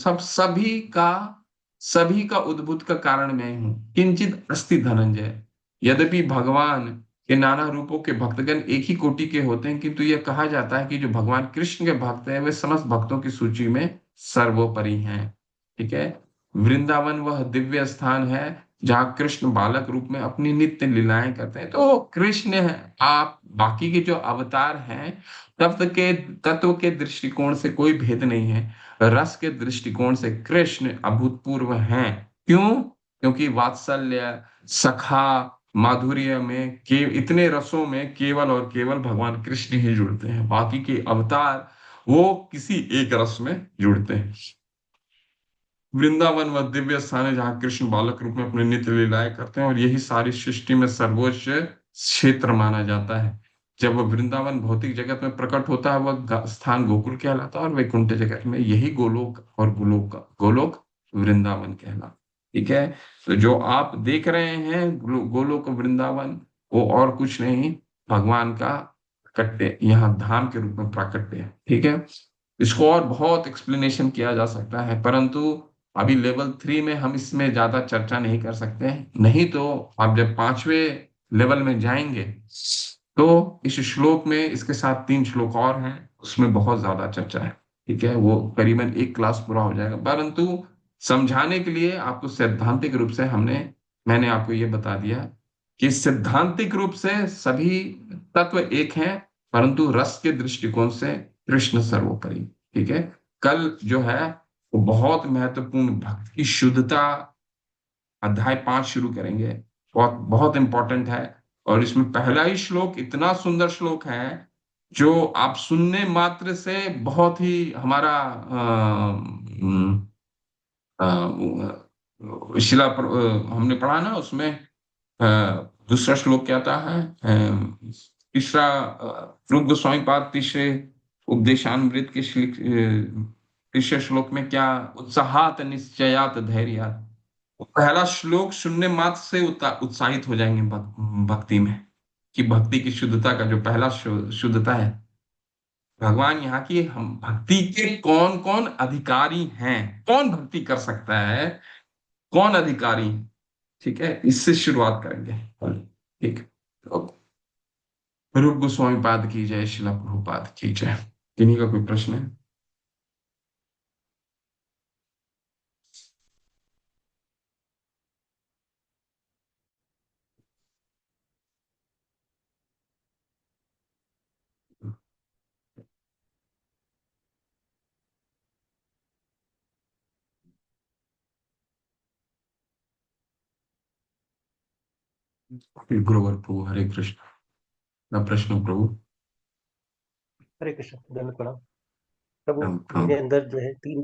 सभी का उद्भूत का कारण मैं हूं, किंचित अस्ति धनंजय। यद्यपि भगवान के नाना रूपों के भक्तगण एक ही कोटि के होते हैं, किंतु यह कहा जाता है कि जो भगवान कृष्ण के भक्त हैं वे समस्त भक्तों की सूची में सर्वोपरि हैं, ठीक है। वृंदावन वह दिव्य स्थान है जहाँ कृष्ण बालक रूप में अपनी नित्य लीलाएं करते हैं। तो कृष्ण है, आप बाकी के जो अवतार हैं तत्व के दृष्टिकोण से कोई भेद नहीं है, रस के दृष्टिकोण से कृष्ण अभूतपूर्व हैं। क्यों? क्योंकि वात्सल्य, सखा, माधुर्य में के इतने रसों में केवल और केवल भगवान कृष्ण ही जुड़ते हैं, बाकी के अवतार वो किसी एक रस में जुड़ते हैं। वृंदावन वह दिव्य स्थान है जहाँ कृष्ण बालक रूप में अपने नित्य लीलाएं करते हैं, और यही सारी सृष्टि में सर्वोच्च क्षेत्र माना जाता है। जब वह वृंदावन भौतिक जगत में प्रकट होता है वह स्थान गोकुल कहलाता है, और वैकुंठ जगत में यही गोलोक और गोलोक वृंदावन कहलाता, ठीक है। तो जो आप देख रहे हैं गोलोक वृंदावन, वो और कुछ नहीं, भगवान का प्रकट्य यहाँ धाम के रूप में प्राकट्य है, ठीक है। इसको और बहुत एक्सप्लेनेशन किया जा सकता है, परंतु अभी लेवल 3 में हम इसमें ज्यादा चर्चा नहीं कर सकते हैं। नहीं तो आप जब 5वें लेवल में जाएंगे तो इस श्लोक में इसके साथ 3 श्लोक और हैं, उसमें बहुत ज्यादा चर्चा है, ठीक है। वो करीबन एक क्लास पूरा हो जाएगा, परंतु समझाने के लिए आपको सैद्धांतिक रूप से मैंने आपको ये बता दिया कि सैद्धांतिक रूप से सभी तत्व एक हैं, परंतु रस के दृष्टिकोण से कृष्ण सर्वोपरि, ठीक है। कल जो है वो बहुत महत्वपूर्ण भक्त की शुद्धता अध्याय 5 शुरू करेंगे, बहुत बहुत इंपॉर्टेंट है। और इसमें पहला ही श्लोक इतना सुंदर श्लोक है जो आप सुनने मात्र से बहुत ही हमारा हमने पढ़ा ना उसमें, दूसरा श्लोक क्या था है, तीसरा रूप गोस्वामी पाद तीसरे उपदेशामृत के तीसरे श्लोक में क्या, उत्साहात निश्चयात धैर्यात। पहला श्लोक सुनने मात्र से उत्साहित हो जाएंगे भक्ति में, कि भक्ति की शुद्धता का जो पहला शुद्धता है, भगवान यहाँ की हम भक्ति के कौन कौन अधिकारी हैं, कौन भक्ति कर सकता है, कौन अधिकारी, ठीक है, इससे शुरुआत करेंगे, ठीक। तो रूप गोस्वामी पाद की जय, शिला प्रभुपाद की जय। किन्हीं का कोई प्रश्न है? गुरुवर प्रभु, हरे कृष्ण। न प्रश्न प्रभु। हरे कृष्ण, धन्यवाद प्रणाम। प्रभु मेरे अंदर जो है 3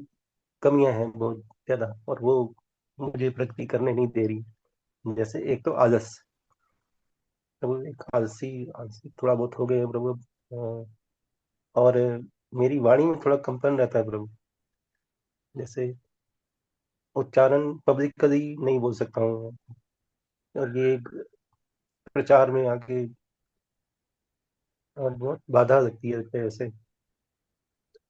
कमियां हैं बहुत ज्यादा, और वो मुझे प्रगति करने नहीं दे रही। जैसे एक तो आलस, प्रभु एक आलसी आलसी थोड़ा बहुत हो गए हैं प्रभु। और मेरी वाणी में थोड़ा कंपन रहता है प्रभु। जैसे उच्चारण पब्लिकली नहीं बोल सकता हूँ, और ये प्रचार में आके और बहुत बाधा लगती है ऐसे,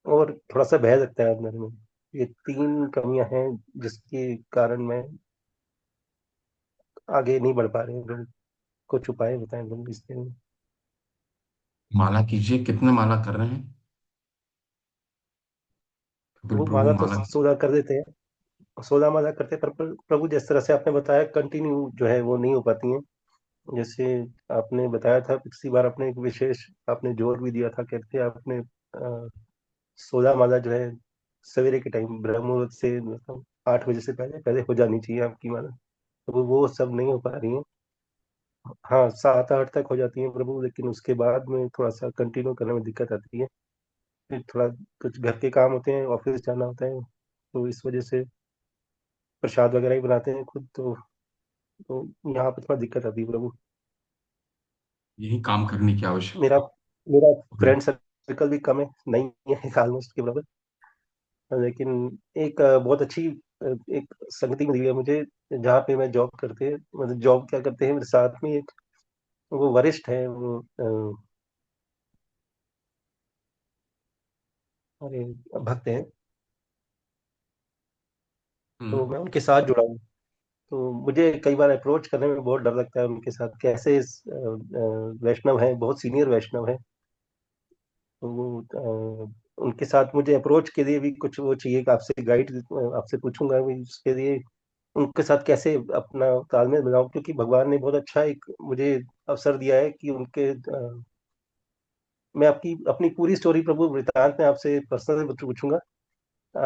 और थोड़ा सा भय लगता है अंदर में। ये 3 कमियां हैं जिसके कारण मैं आगे नहीं बढ़ पा रहे हैं प्रभु। कुछ उपाय बताएं प्रभु इसके लिए। माला कीजिए। कितने माला कर रहे हैं? वो प्रभु माला तो माला। 16 कर देते हैं, 16 माला करते हैं, पर प्रभु जिस तरह से आपने बताया कंटिन्यू जो है वो नहीं हो पाती है। जैसे आपने बताया था पिछली बार, आपने एक विशेष आपने जोर भी दिया था, कहते आपने 16 माला जो है सवेरे के टाइम ब्रह्म मुहूर्त से, मतलब 8 बजे से पहले पहले हो जानी चाहिए आपकी माला। तो वो सब नहीं हो पा रही है। हाँ, 7-8 तक हो जाती है प्रभु, लेकिन उसके बाद में थोड़ा सा कंटिन्यू करने में दिक्कत आती है। फिर थोड़ा कुछ घर के काम होते हैं, ऑफिस जाना होता है, तो इस वजह से प्रसाद वगैरह ही बनाते हैं खुद, तो यहाँ पे थोड़ा दिक्कत आती है प्रभु। यही काम करने की मेरा आवश्यकता मेरा है। फ्रेंड सर्कल भी कम है, नहीं है ऑलमोस्ट के बराबर। लेकिन एक बहुत अच्छी एक संगति मिली है मुझे, जहाँ पे मैं जॉब करते हैं, मतलब जॉब क्या करते हैं मेरे साथ में एक, वो वरिष्ठ है, वो अरे भक्त हैं। तो हम्म। मैं उनके साथ जुड़ा हूँ। तो मुझे कई बार अप्रोच करने में बहुत डर लगता है उनके साथ, कैसे वैष्णव है, बहुत सीनियर वैष्णव है। तो वो उनके साथ मुझे अप्रोच के लिए भी कुछ वो चाहिए कि आपसे गाइड, आपसे पूछूंगा भी उसके लिए उनके साथ कैसे अपना तालमेल बनाऊं, क्योंकि भगवान ने बहुत अच्छा एक मुझे अवसर दिया है कि उनके मैं आपकी अपनी पूरी स्टोरी प्रभु वृतांत में आपसे पर्सनल पूछूंगा।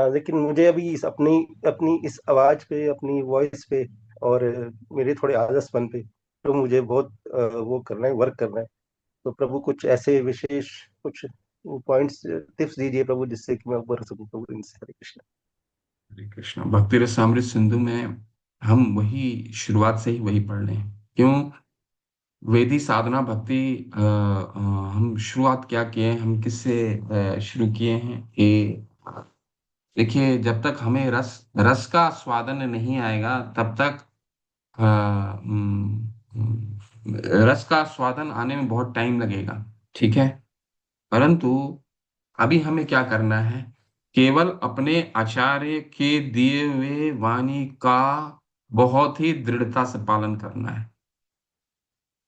लेकिन मुझे अभी इस अपनी अपनी इस आवाज पे, अपनी वॉइस पे, और मेरे थोड़े आलसपन पे तो मुझे बहुत वो करना है, वर्क करना है। तो प्रभु कुछ ऐसे विशेष कुछ पॉइंट्स, टिप्स दीजिए प्रभु, जिससे कि मैं ऊपर सकूं प्रभु इनसे। हरे कृष्ण। हरे कृष्णा। भक्ति रसामृत सिंधु में हम वही शुरुआत से ही वही पढ़ रहे हैं। क्यों? वेदी साधना भक्ति हम शुरुआत क्या किए हैं, हम किससे शुरू किए हैं कि देखिए, जब तक हमें रस रस का स्वादन नहीं आएगा तब तक अ, हम्म, रस का स्वादन आने में बहुत टाइम लगेगा। ठीक है। परंतु अभी हमें क्या करना है? केवल अपने आचार्य के दिए हुए वाणी का बहुत ही दृढ़ता से पालन करना है।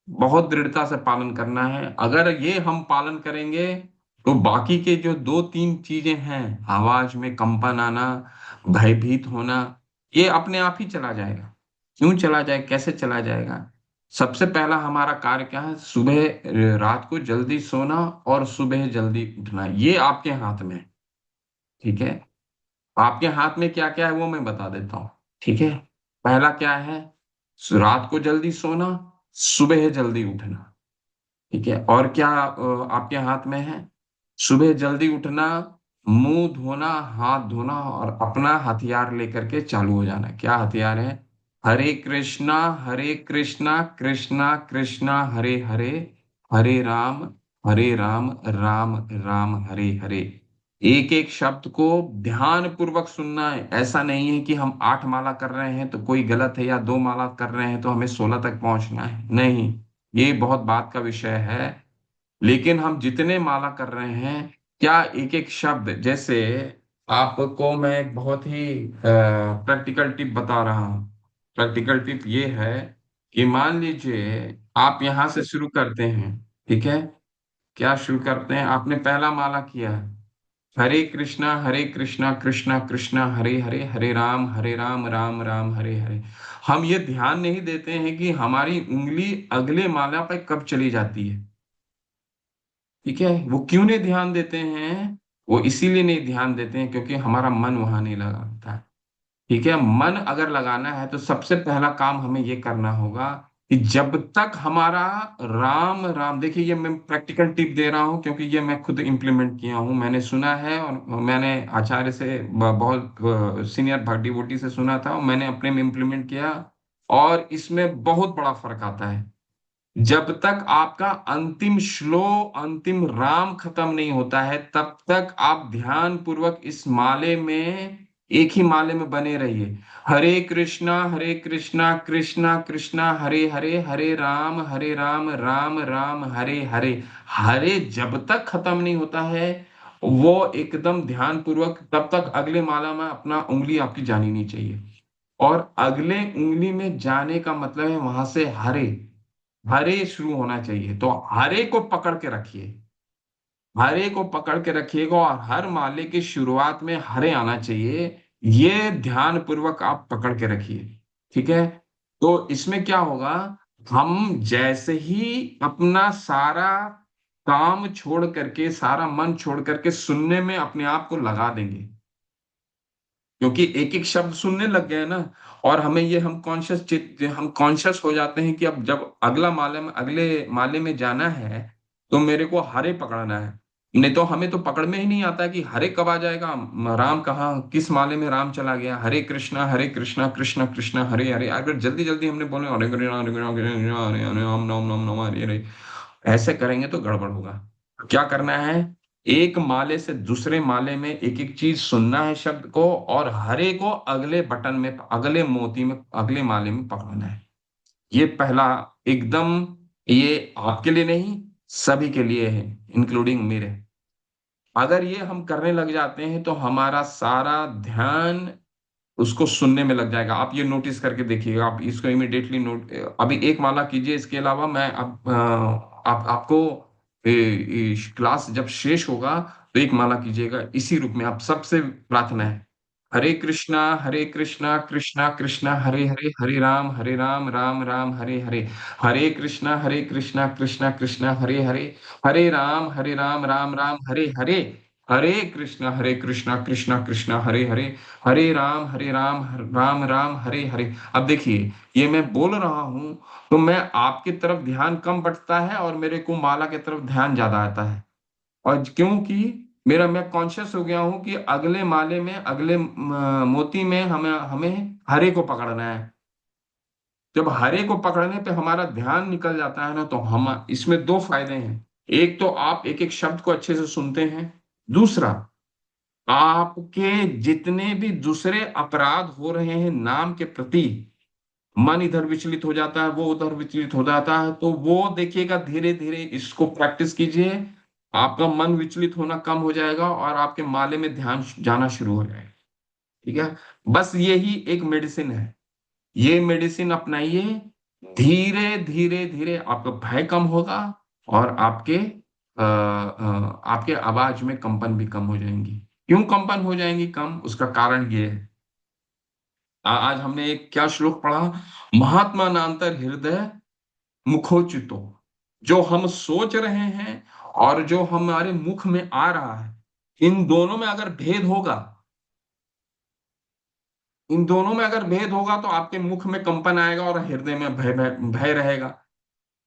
बहुत दृढ़ता से पालन करना है। अगर ये हम पालन करेंगे तो बाकी के जो 2-3 चीजें हैं, आवाज में कंपन आना, भयभीत होना, ये अपने आप ही चला जाएगा। क्यों चला जाए? कैसे चला जाएगा? सबसे पहला हमारा कार्य क्या है? सुबह रात को जल्दी सोना और सुबह जल्दी उठना, ये आपके हाथ में है। ठीक है। आपके हाथ में क्या क्या है वो मैं बता देता हूँ। ठीक है। पहला क्या है? रात को जल्दी सोना, सुबह जल्दी उठना। ठीक है। और क्या आपके हाथ में है? सुबह जल्दी उठना, मुंह धोना, हाथ धोना, और अपना हथियार लेकर के चालू हो जाना। क्या हथियार है? हरे कृष्णा कृष्णा कृष्णा हरे हरे, हरे राम राम राम हरे हरे। एक एक शब्द को ध्यान पूर्वक सुनना है। ऐसा नहीं है कि हम 8 माला कर रहे हैं तो कोई गलत है, या 2 माला कर रहे हैं तो हमें 16 तक पहुंचना है। नहीं, ये बहुत बात का विषय है। लेकिन हम जितने माला कर रहे हैं, क्या एक एक शब्द, जैसे आपको मैं एक बहुत ही प्रैक्टिकल टिप बता रहा हूं। प्रैक्टिकल टिप ये है कि मान लीजिए आप यहां से शुरू करते हैं। ठीक है। क्या शुरू करते हैं? आपने पहला माला किया है, हरे कृष्णा कृष्णा कृष्णा हरे हरे, हरे राम राम राम हरे हरे। हम ये ध्यान नहीं देते हैं कि हमारी उंगली अगले माला पे कब चली जाती है। ठीक है। वो क्यों नहीं ध्यान देते हैं? वो इसीलिए नहीं ध्यान देते हैं क्योंकि हमारा मन वहां नहीं लगा होता है। ठीक है। मन अगर लगाना है तो सबसे पहला काम हमें ये करना होगा कि जब तक हमारा राम राम, देखिए ये मैं प्रैक्टिकल टिप दे रहा हूं क्योंकि ये मैं खुद इम्प्लीमेंट किया हूं, मैंने सुना है और मैंने आचार्य से बहुत सीनियर भक्ति डिवोटी से सुना था और मैंने अपने में इम्प्लीमेंट किया, और इसमें बहुत बड़ा फर्क आता है। जब तक आपका अंतिम अंतिम राम खत्म नहीं होता है तब तक आप ध्यान पूर्वक इस माले में, एक ही माले में बने रहिए। हरे कृष्णा कृष्णा कृष्णा हरे हरे, हरे राम राम राम हरे हरे। हरे जब तक खत्म नहीं होता है वो एकदम ध्यान पूर्वक, तब तक अगले माला में अपना उंगली आपकी जानी नहीं चाहिए। और अगले उंगली में जाने का मतलब है वहां से हरे, हरे शुरू होना चाहिए। तो हरे को पकड़ के रखिए, हरे को पकड़ के रखिएगा और हर माले की शुरुआत में हरे आना चाहिए, ये ध्यान पूर्वक आप पकड़ के रखिए। ठीक है, तो इसमें क्या होगा, हम जैसे ही अपना सारा काम छोड़ करके, सारा मन छोड़ करके सुनने में अपने आप को लगा देंगे, क्योंकि एक एक शब्द सुनने लग गए ना, और हमें ये, हम कॉन्शियस हो जाते हैं कि अब जब अगले माले में जाना है तो मेरे को हरे पकड़ना है। नहीं तो हमें तो पकड़ में ही नहीं आता है कि हरे कब आ जाएगा, राम कहाँ, किस माले में राम चला गया। हरे कृष्णा कृष्णा कृष्णा हरे हरे, अगर जल्दी जल्दी हमने बोले हरे कृष्णा हरे कृष्णा हरे हरे हरे हरे राम राम राम राम हरे हरे, ऐसे करेंगे तो गड़बड़ होगा। क्या करना है, एक माले से दूसरे माले में एक एक चीज सुनना है शब्द को, और हरे को अगले बटन में, अगले मोती में, अगले माले में पकड़ना है। ये पहला एकदम, ये आपके लिए नहीं सभी के लिए है, इंक्लूडिंग मेरे। अगर ये हम करने लग जाते हैं तो हमारा सारा ध्यान उसको सुनने में लग जाएगा। आप ये नोटिस करके देखिएगा, आप इसको इमिडिएटली नोट, अभी एक माला कीजिए, इसके अलावा मैं अब आप आपको क्लास जब शेष होगा तो एक माला कीजिएगा इसी रूप में। आप सबसे प्रार्थना है, हरे कृष्णा कृष्णा कृष्णा हरे हरे, हरे राम राम राम हरे हरे, हरे कृष्णा कृष्णा कृष्णा हरे हरे, हरे राम राम राम हरे हरे, हरे कृष्णा कृष्णा कृष्णा हरे हरे, हरे राम राम राम हरे हरे। अब देखिए ये मैं बोल रहा हूं तो मैं आपकी तरफ ध्यान कम बटता है और मेरे को माला की तरफ ध्यान ज्यादा आता है, और क्योंकि मैं कॉन्शियस हो गया हूं कि अगले माले में, अगले मोती में हमें हमें हरे को पकड़ना है। जब हरे को पकड़ने पे हमारा ध्यान निकल जाता है ना, तो हम, इसमें दो फायदे हैं। एक तो आप एक एक शब्द को अच्छे से सुनते हैं, दूसरा आपके जितने भी दूसरे अपराध हो रहे हैं नाम के प्रति, मन इधर विचलित हो जाता है, वो उधर विचलित हो जाता है, तो वो देखिएगा धीरे धीरे, इसको प्रैक्टिस कीजिए, आपका मन विचलित होना कम हो जाएगा और आपके माले में ध्यान जाना शुरू हो जाएगा। ठीक है, बस यही एक मेडिसिन है, ये मेडिसिन अपनाइए, धीरे धीरे धीरे आपका भय कम होगा और आपके आवाज में कंपन भी कम हो जाएंगी। क्यों कंपन हो जाएंगी कम, उसका कारण ये है, आज हमने एक क्या श्लोक पढ़ा, महात्मा नांतर हृदय मुखोचितो, जो हम सोच रहे हैं और जो हमारे मुख में आ रहा है, इन दोनों में अगर भेद होगा, इन दोनों में अगर भेद होगा तो आपके मुख में कंपन आएगा और हृदय में भय भय भय रहेगा।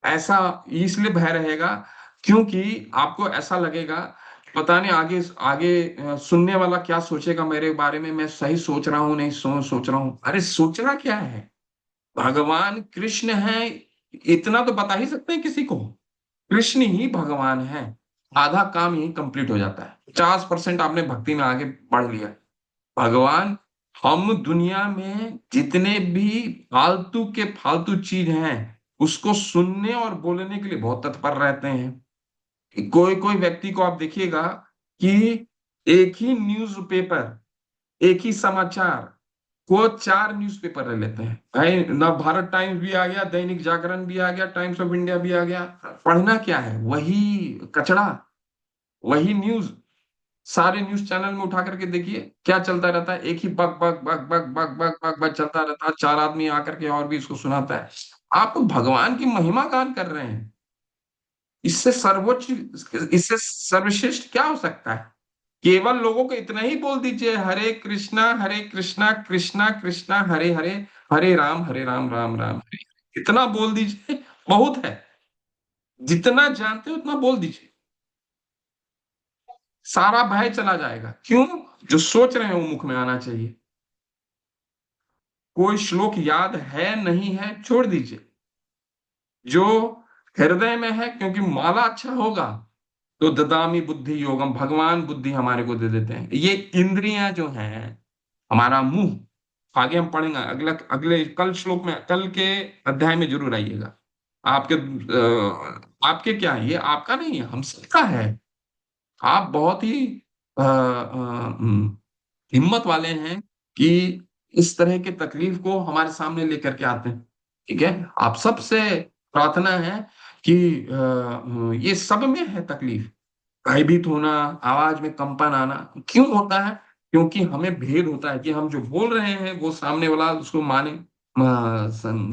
ऐसा इसलिए भय रहेगा क्योंकि आपको ऐसा लगेगा पता नहीं आगे आगे सुनने वाला क्या सोचेगा मेरे बारे में, मैं सही सोच रहा हूं नहीं सोच रहा हूं। अरे सोचना क्या है, भगवान कृष्ण है, इतना तो बता ही सकते हैं किसी को, कृष्ण ही भगवान है, आधा काम यही कंप्लीट हो जाता है, 50% आपने भक्ति में आगे बढ़ लिया। भगवान, हम दुनिया में जितने भी फालतू के फालतू चीज हैं उसको सुनने और बोलने के लिए बहुत तत्पर रहते हैं। कोई कोई व्यक्ति को आप देखिएगा कि एक ही न्यूज़पेपर, एक ही समाचार को 4 न्यूज़पेपर ले लेते हैं भाई, ना भारत टाइम्स भी आ गया, दैनिक जागरण भी आ गया, टाइम्स ऑफ इंडिया भी आ गया। पढ़ना क्या है, वही कचड़ा, वही न्यूज, सारे न्यूज चैनल में उठा करके देखिए क्या चलता रहता है, एक ही बक बक बक बक बक बक बक बक चलता रहता है, 4 आदमी आकर के और भी इसको सुनाता है। आप भगवान की महिमा गान कर रहे हैं, इससे सर्वोच्च, इससे सर्वश्रेष्ठ क्या हो सकता है। केवल लोगों को इतना ही बोल दीजिए, हरे कृष्णा कृष्णा कृष्णा हरे हरे, हरे राम राम राम हरे। इतना बोल दीजिए, बहुत है। जितना जानते हो उतना बोल दीजिए, सारा भय चला जाएगा। क्यों? जो सोच रहे हैं वो मुख में आना चाहिए। कोई श्लोक याद है नहीं है, छोड़ दीजिए। जो हृदय में है, क्योंकि माला अच्छा होगा तो ददामी बुद्धि योगम, भगवान बुद्धि हमारे को दे देते हैं। ये इंद्रियां जो हैं, हमारा मुंह, आगे हम पढ़ेंगे अगला, अगले कल श्लोक में, कल के अध्याय में जरूर आइएगा। आपके आपके क्या है, ये आपका नहीं है, हम सबका है। आप बहुत ही हिम्मत वाले हैं कि इस तरह के तकलीफ को हमारे सामने लेकर के आते हैं। ठीक है, आप सबसे प्रार्थना है कि ये सब में है तकलीफ, भयभीत होना, आवाज में कंपन आना। क्यों होता है? क्योंकि हमें भेद होता है कि हम जो बोल रहे हैं वो सामने वाला उसको माने,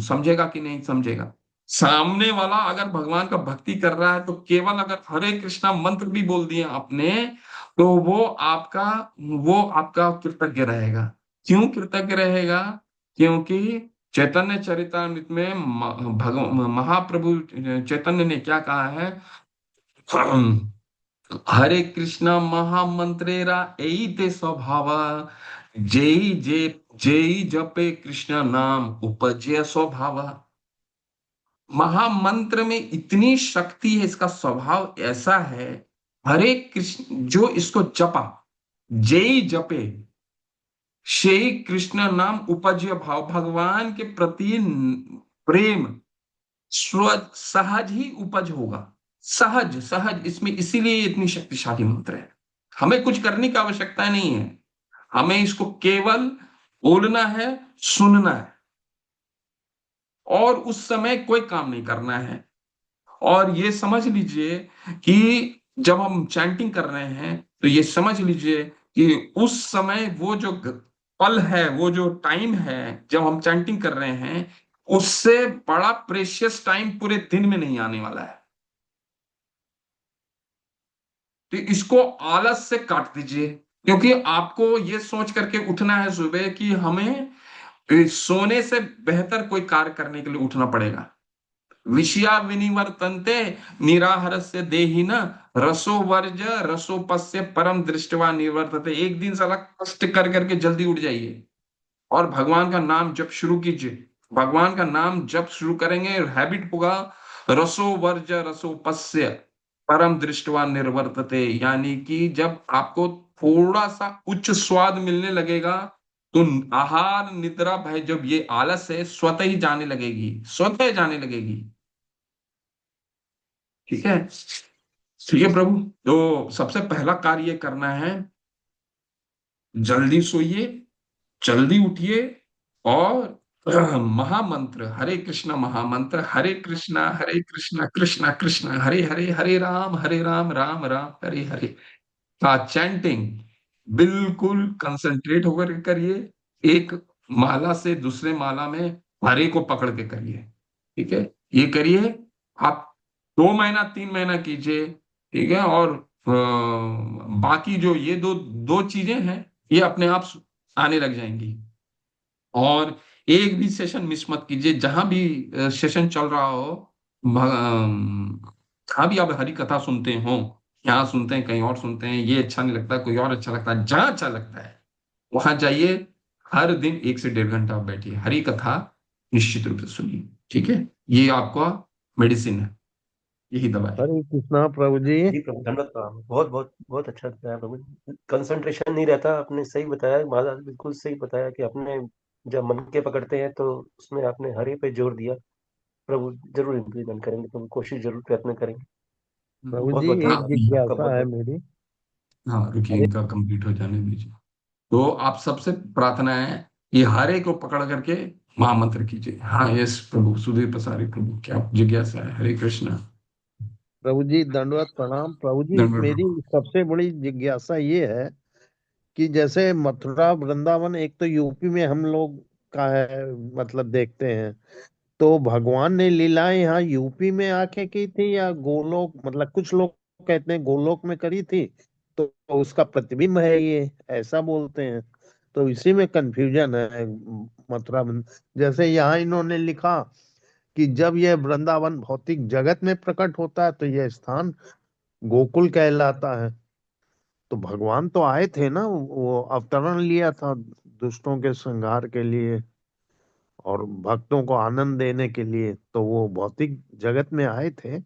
समझेगा कि नहीं समझेगा। सामने वाला अगर भगवान का भक्ति कर रहा है तो केवल अगर हरे कृष्णा मंत्र भी बोल दिए आपने, तो वो आपका कृतज्ञ रहेगा। क्यों कृतज्ञ रहेगा? क्योंकि चैतन्य चरितामृत में महाप्रभु चैतन्य ने क्या कहा है? हरे कृष्णा महामंत्रेरा एते स्वभावा, जेई जपे कृष्ण नाम उपजय स्वभावा। महामंत्र में इतनी शक्ति है, इसका स्वभाव ऐसा है। हरे कृष्ण जो इसको जपा, जेई जपे शेई कृष्ण नाम उपजय भाव, भगवान के प्रति प्रेम स्व सहज ही उपज होगा। सहज सहज, इसमें इसीलिए इतनी शक्तिशाली मंत्र है। हमें कुछ करने की आवश्यकता नहीं है, हमें इसको केवल बोलना है, सुनना है, और उस समय कोई काम नहीं करना है। और ये समझ लीजिए कि जब हम चैंटिंग कर रहे हैं तो ये समझ लीजिए कि उस समय वो जो पल है, वो जो टाइम है जब हम चैंटिंग कर रहे हैं, उससे बड़ा प्रेशियस टाइम पूरे दिन में नहीं आने वाला है। तो इसको आलस से काट दीजिए, क्योंकि आपको ये सोच करके उठना है सुबह कि हमें सोने से बेहतर कोई कार्य करने के लिए उठना पड़ेगा। विषया विनिवर्तन्ते निराहारस्य देहिन रसो वर्ज रसोपस्य परम दृष्टवा निवर्तते। एक दिन साला कष्ट कर करके जल्दी उठ जाइए और भगवान का नाम जप शुरू कीजिए। भगवान का नाम जप शुरू करेंगे, हैबिट होगा। रसो वर्ज रसोपस्य परम दृष्टवा निर्वर्तते, यानी कि जब आपको थोड़ा सा उच्च स्वाद मिलने लगेगा तो आहार निद्रा भय, जब ये आलस है, स्वतः ही जाने लगेगी, स्वतः जाने लगेगी। ठीक है, ठीक है प्रभु। तो सबसे पहला कार्य ये करना है, जल्दी सोइए, जल्दी उठिए, और महामंत्र हरे कृष्णा महामंत्र, हरे कृष्णा कृष्णा कृष्णा हरे हरे, हरे राम राम राम हरे हरे का चैंटिंग बिल्कुल कंसंट्रेट होकर के करिए। एक माला से दूसरे माला में हरे को पकड़ के करिए। ठीक है, ये करिए आप 2 महीना 3 महीना कीजिए। ठीक है, और बाकी जो ये दो दो चीजें हैं ये अपने आप आने लग जाएंगी। और एक भी सेशन मिस मत कीजिए, जहां भी सेशन चल रहा हो, जहां भी आप हरी कथा सुनते हो, यहाँ सुनते हैं कहीं और सुनते हैं, ये अच्छा नहीं लगता कोई और अच्छा लगता है, जहां अच्छा लगता है वहां जाइए। हर दिन 1 से 1.5 घंटा आप बैठिए, हरी कथा निश्चित रूप से सुनिए। ठीक है, ये आपका मेडिसिन है, यही दवा है। हरे कृष्णा प्रभु जी। जी प्रभु, धन्यवाद प्रभु। बहुत बहुत बहुत अच्छा बताया प्रभु। कंसंट्रेशन नहीं रहता, आपने सही बताया महाराज, बिल्कुल सही बताया कि आपने जब मन के पकड़ते हैं तो उसमें आपने हरि पे जोर दिया। प्रभु जरूर इम्प्लीमेंट करेंगे, प्रभु कोशिश जरूर प्रयत्न करेंगे। प्रभु बहुत जी बहुत एक धन्यवाद आपका, जिज्ञासा बहुत है बहुत। मेरी। हाँ रुकिए, हरे इनका कंप्लीट हो जाने दीजिए। तो आप सबसे प्रार्थना है, ये हरे को पकड़ करके महामंत्र कीजिए। हाँ यस प्रभु, सुधीर पसारी प्रभु, क्या जिज्ञासा है? हरे कृष्णा। प्रभु जी दंडवत प्रणाम। प्रभु जी धन्यवाद मेरी प्रभु। सबसे बड़ी जिज्ञासा ये है कि जैसे मथुरा वृंदावन एक तो यूपी में हम लोग का है, मतलब देखते हैं, तो भगवान ने लीलाएं यहाँ यूपी में आके की थी या गोलोक, मतलब कुछ लोग कहते हैं गोलोक में करी थी, तो उसका प्रतिबिंब है ये, ऐसा बोलते हैं। तो इसी में कंफ्यूजन है। मथुरा जैसे यहाँ इन्होंने लिखा कि जब यह वृंदावन भौतिक जगत में प्रकट होता है तो यह स्थान गोकुल कहलाता है। तो भगवान तो आए थे ना, वो अवतरण लिया था दुष्टों के संहार के लिए और भक्तों को आनंद देने के लिए, तो वो भौतिक जगत में आए थे।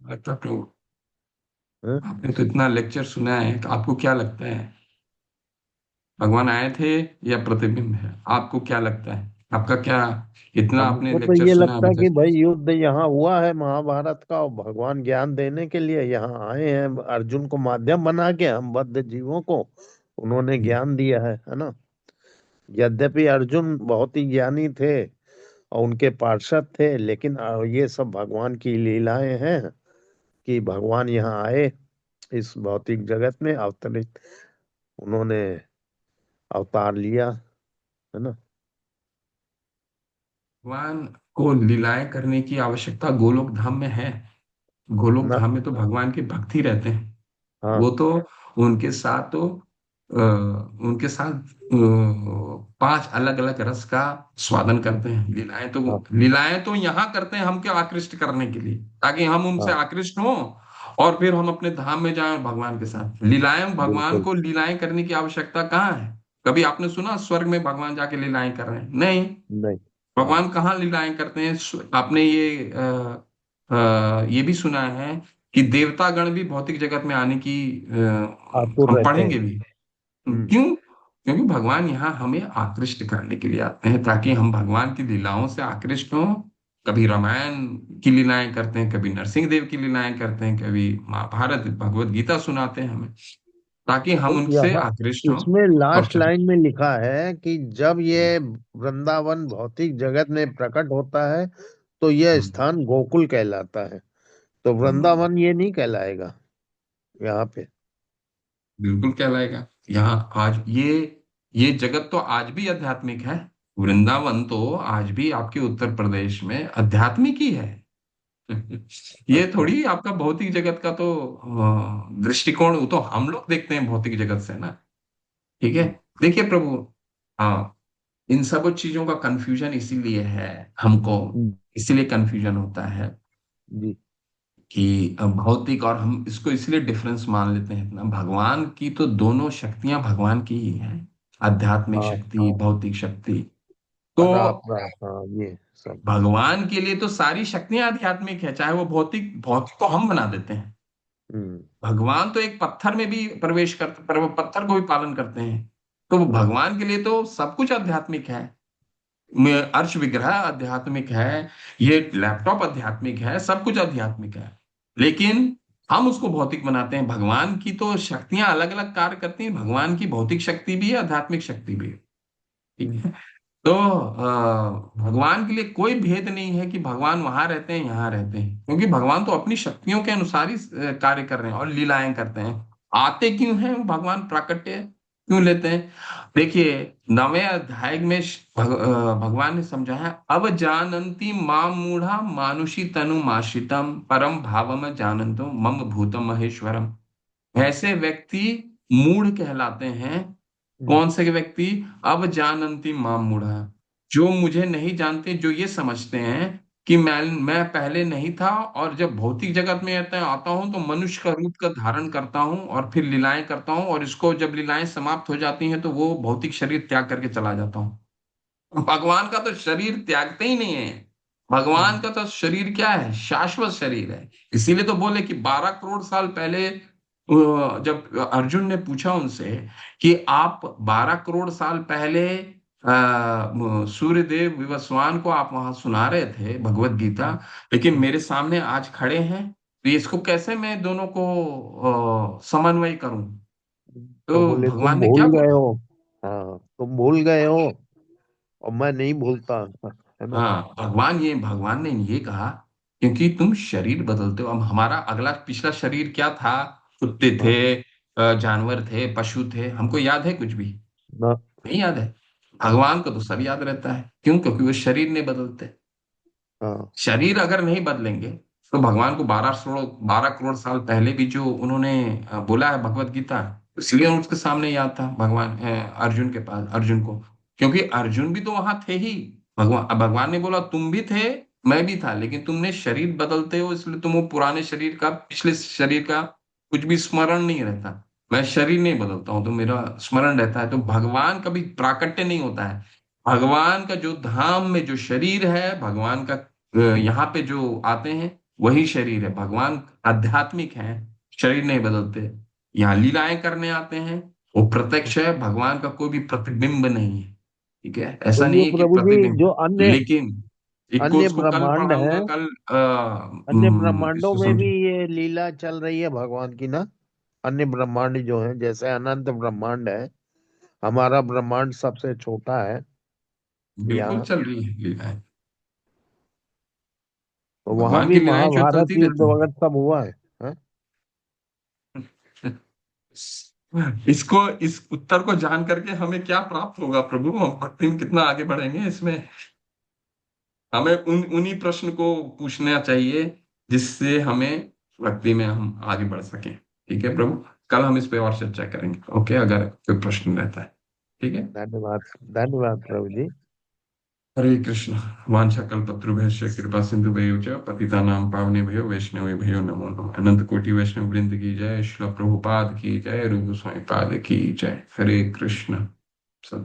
अच्छा प्रभु, हैं? आपने तो इतना लेक्चर सुना है, तो आपको क्या लगता है, भगवान आए थे या प्रतिबिंब है? आपको क्या लगता है, आपका क्या, इतना आपने हमको तो लेक्चर ये सुना लगता अभी है कि तक? भाई युद्ध यहाँ हुआ है महाभारत का, और भगवान ज्ञान देने के लिए यहाँ आए हैं, अर्जुन को माध्यम बना के हम बद्ध जीवों को उन्होंने ज्ञान दिया है ना। यद्यपि अर्जुन बहुत ही ज्ञानी थे और उनके पार्षद थे, लेकिन ये सब भगवान की लीलाएं हैं कि भगवान यहाँ आए, इस भौतिक जगत में अवतरित, उन्होंने अवतार लिया, है ना। भगवान को लीलाएं करने की आवश्यकता गोलोक धाम में है। गोलोक ना। धाम में तो भगवान के भक्त ही रहते हैं। हाँ वो तो उनके साथ तो उनके साथ पांच अलग अलग रस का स्वादन करते हैं। हाँ लीलाएं तो यहाँ करते हैं हमको आकृष्ट करने के लिए, ताकि हम उनसे हाँ, आकृष्ट हों और फिर हम अपने धाम में जाएं भगवान के साथ। लीलाएं, भगवान बिल्कुल। को लीलाएं करने की आवश्यकता कहाँ है? कभी आपने सुना स्वर्ग में भगवान जाके लीलाएं कर रहे हैं? नहीं। नहीं। हाँ, भगवान कहाँ लीलाएं करते हैं? आपने ये भी सुना है कि देवतागण भी भौतिक जगत में आने की आतुर हम रहते हैं। पढ़ेंगे भी। हम्म। क्यों? क्योंकि भगवान यहाँ हमें आकृष्ट करने के लिए आते हैं, ताकि हम भगवान की लीलाओं से आकृष्ट हों। कभी रामायण की लीलाएं करते हैं, कभी नरसिंह देव की लीलाएं करते हैं, कभी महाभारत भगवत गीता सुनाते हैं हमें, ताकि हम तो उनसे यहाँ आकृष्ट हों इसमें और लास्ट चलें। लाइन में लिखा है कि जब ये वृंदावन भौतिक जगत में प्रकट होता है तो यह स्थान गोकुल कहलाता है। तो हम वृंदावन ये नहीं कहलाएगा यहाँ पे। बिल्कुल कहलाएगा। यहाँ आज ये जगत तो आज भी आध्यात्मिक है। वृंदावन तो आज भी आपके उत्तर प्रदेश में आध्यात्मिक ही है। ये अच्छा। थोड़ी आपका भौतिक जगत का तो दृष्टिकोण, वो तो हम लोग देखते हैं भौतिक जगत से ना। ठीक है। देखिए प्रभु, हाँ, इन सब चीजों का कंफ्यूजन इसीलिए है हमको, हम्म, इसीलिए कंफ्यूजन होता है जी। कि भौतिक, और हम इसको इसलिए डिफरेंस मान लेते हैं इतना। भगवान की तो दोनों शक्तियां भगवान की ही हैं, आध्यात्मिक हाँ, शक्ति, भौतिक शक्ति। तो परापरा, हाँ ये सब। भगवान के लिए तो सारी शक्तियां आध्यात्मिक है, चाहे वो भौतिक, भौतिक को हम बना देते हैं। हम्म। भगवान तो एक पत्थर में भी प्रवेश करते, पर वो पत्थर को भी पालन करते हैं। तो वो हम्म। भगवान के लिए तो सब कुछ आध्यात्मिक है। अर्श विग्रह आध्यात्मिक है, ये लैपटॉप आध्यात्मिक है, सब कुछ आध्यात्मिक है। लेकिन हम उसको भौतिक बनाते हैं। भगवान की तो शक्तियां अलग अलग कार्य करती हैं। भगवान की भौतिक शक्ति भी है, आध्यात्मिक शक्ति भी है। ठीक हम्म। है। तो भगवान के लिए कोई भेद नहीं है कि भगवान वहां रहते हैं, यहाँ रहते हैं, क्योंकि भगवान तो अपनी शक्तियों के अनुसार ही कार्य कर रहे हैं और लीलाएं करते हैं। आते क्यों हैं भगवान, प्राकट्य क्यों लेते हैं? देखिए, 9वें अध्याय में भगवान ने समझाया, अब जानन्ति माम मूढ़ा मानुषी तनु माश्रितम परम भावम जानन्तो मम भूतम महेश्वरम। ऐसे व्यक्ति मूढ़ कहलाते हैं। हम्म। कौन से व्यक्ति? अब जानन्ति माम मूढ़ा, जो मुझे नहीं जानते, जो ये समझते हैं कि मैं पहले नहीं था, और जब भौतिक जगत में आता हूं तो मनुष्य का रूप का धारण करता हूं और फिर लीलाएं करता हूं, और इसको जब लीलाएं समाप्त हो जाती हैं तो वो भौतिक शरीर त्याग करके चला जाता हूं। भगवान का तो शरीर त्यागते ही नहीं है। भगवान हम्म। का तो शरीर क्या है? शाश्वत शरीर है। इसीलिए तो बोले कि 12 करोड़ साल पहले जब अर्जुन ने पूछा उनसे कि आप 12 करोड़ साल पहले सूर्यदेव विवस्वान को आप वहां सुना रहे थे भगवत गीता, लेकिन मेरे सामने आज खड़े हैं, तो इसको कैसे मैं दोनों को समन्वय करूं? तो तो बोले तुम भगवान ने क्या भूल गए बोला? हो। हाँ, तुम भूल गए हो और मैं नहीं भूलता, है ना। हाँ, भगवान ने ये कहा, क्योंकि तुम शरीर बदलते हो। अब हमारा अगला पिछला शरीर क्या था? कुत्ते थे, हाँ जानवर थे, पशु थे, हमको याद है कुछ भी? ना। नहीं याद है। भगवान को तो सब याद रहता है। क्यों? क्योंकि वो शरीर नहीं बदलते। हाँ। शरीर अगर नहीं बदलेंगे तो भगवान को 12 करोड़ साल पहले भी जो उन्होंने बोला है भगवत गीता, इसलिए उसके सामने याद था भगवान अर्जुन के पास, अर्जुन को। क्योंकि अर्जुन भी तो वहां थे ही। भगवान ने बोला तुम भी थे, मैं भी था, लेकिन तुमने शरीर बदलते हो, इसलिए तुम वो पुराने शरीर का, पिछले शरीर का कुछ भी स्मरण नहीं रहता। मैं शरीर नहीं बदलता हूं तो मेरा स्मरण रहता है। तो भगवान कभी प्राकट्य नहीं होता है। भगवान का जो धाम में जो शरीर है, भगवान का यहाँ पे जो आते हैं वही शरीर है। भगवान आध्यात्मिक है, शरीर नहीं बदलते। यहाँ लीलाएं करने आते हैं, वो प्रत्यक्ष है, भगवान का कोई भी प्रतिबिंब नहीं है। ठीक है, तो ऐसा ये नहीं है कि प्रभु जी प्रतिबिंब जो है। लेकिन एक अन्य कोर्स को कल ब्रह्मांड है, पढ़ाऊंगा, कल अन्य ब्रह्मांडों इसको में भी समझो। ये लीला चल रही है भगवान की ना। अन्य ब्रह्मांड जो है, जैसे अनंत ब्रह्मांड है, हमारा ब्रह्मांड सबसे छोटा है बिल्कुल यहाँ, चल रही है लीलाएं। तो वहां भगवान भी की लीलाएं जो महाभारत चलती युद्ध रहती वगैरह सब हुआ है, हाँ? हैं। इसको, इस उत्तर को जान करके हमें क्या प्राप्त होगा प्रभु? हम भक्ति में कितना आगे बढ़ेंगे इसमें? हमें उन्हीं प्रश्न को पूछना चाहिए जिससे हमें भक्ति में हम आगे बढ़ सकें। ठीक है प्रभु, कल हम इस पे और चर्चा करेंगे। ओके, अगर कोई प्रश्न रहता है। ठीक है। धन्यवाद, धन्यवाद प्रभु जी। हरे कृष्ण। वाञ्छाकल्पतरुभ्यश्च कृपा सिन्धुभ्यो च पतितानां पावनेभ्यो वैष्णवेभ्यो नमो नमः। अनंत कोटि वैष्णव वृंद की जय, श्रील प्रभुपाद की जय, रूप गोस्वामी पाद की जय। हरे कृष्ण। सबको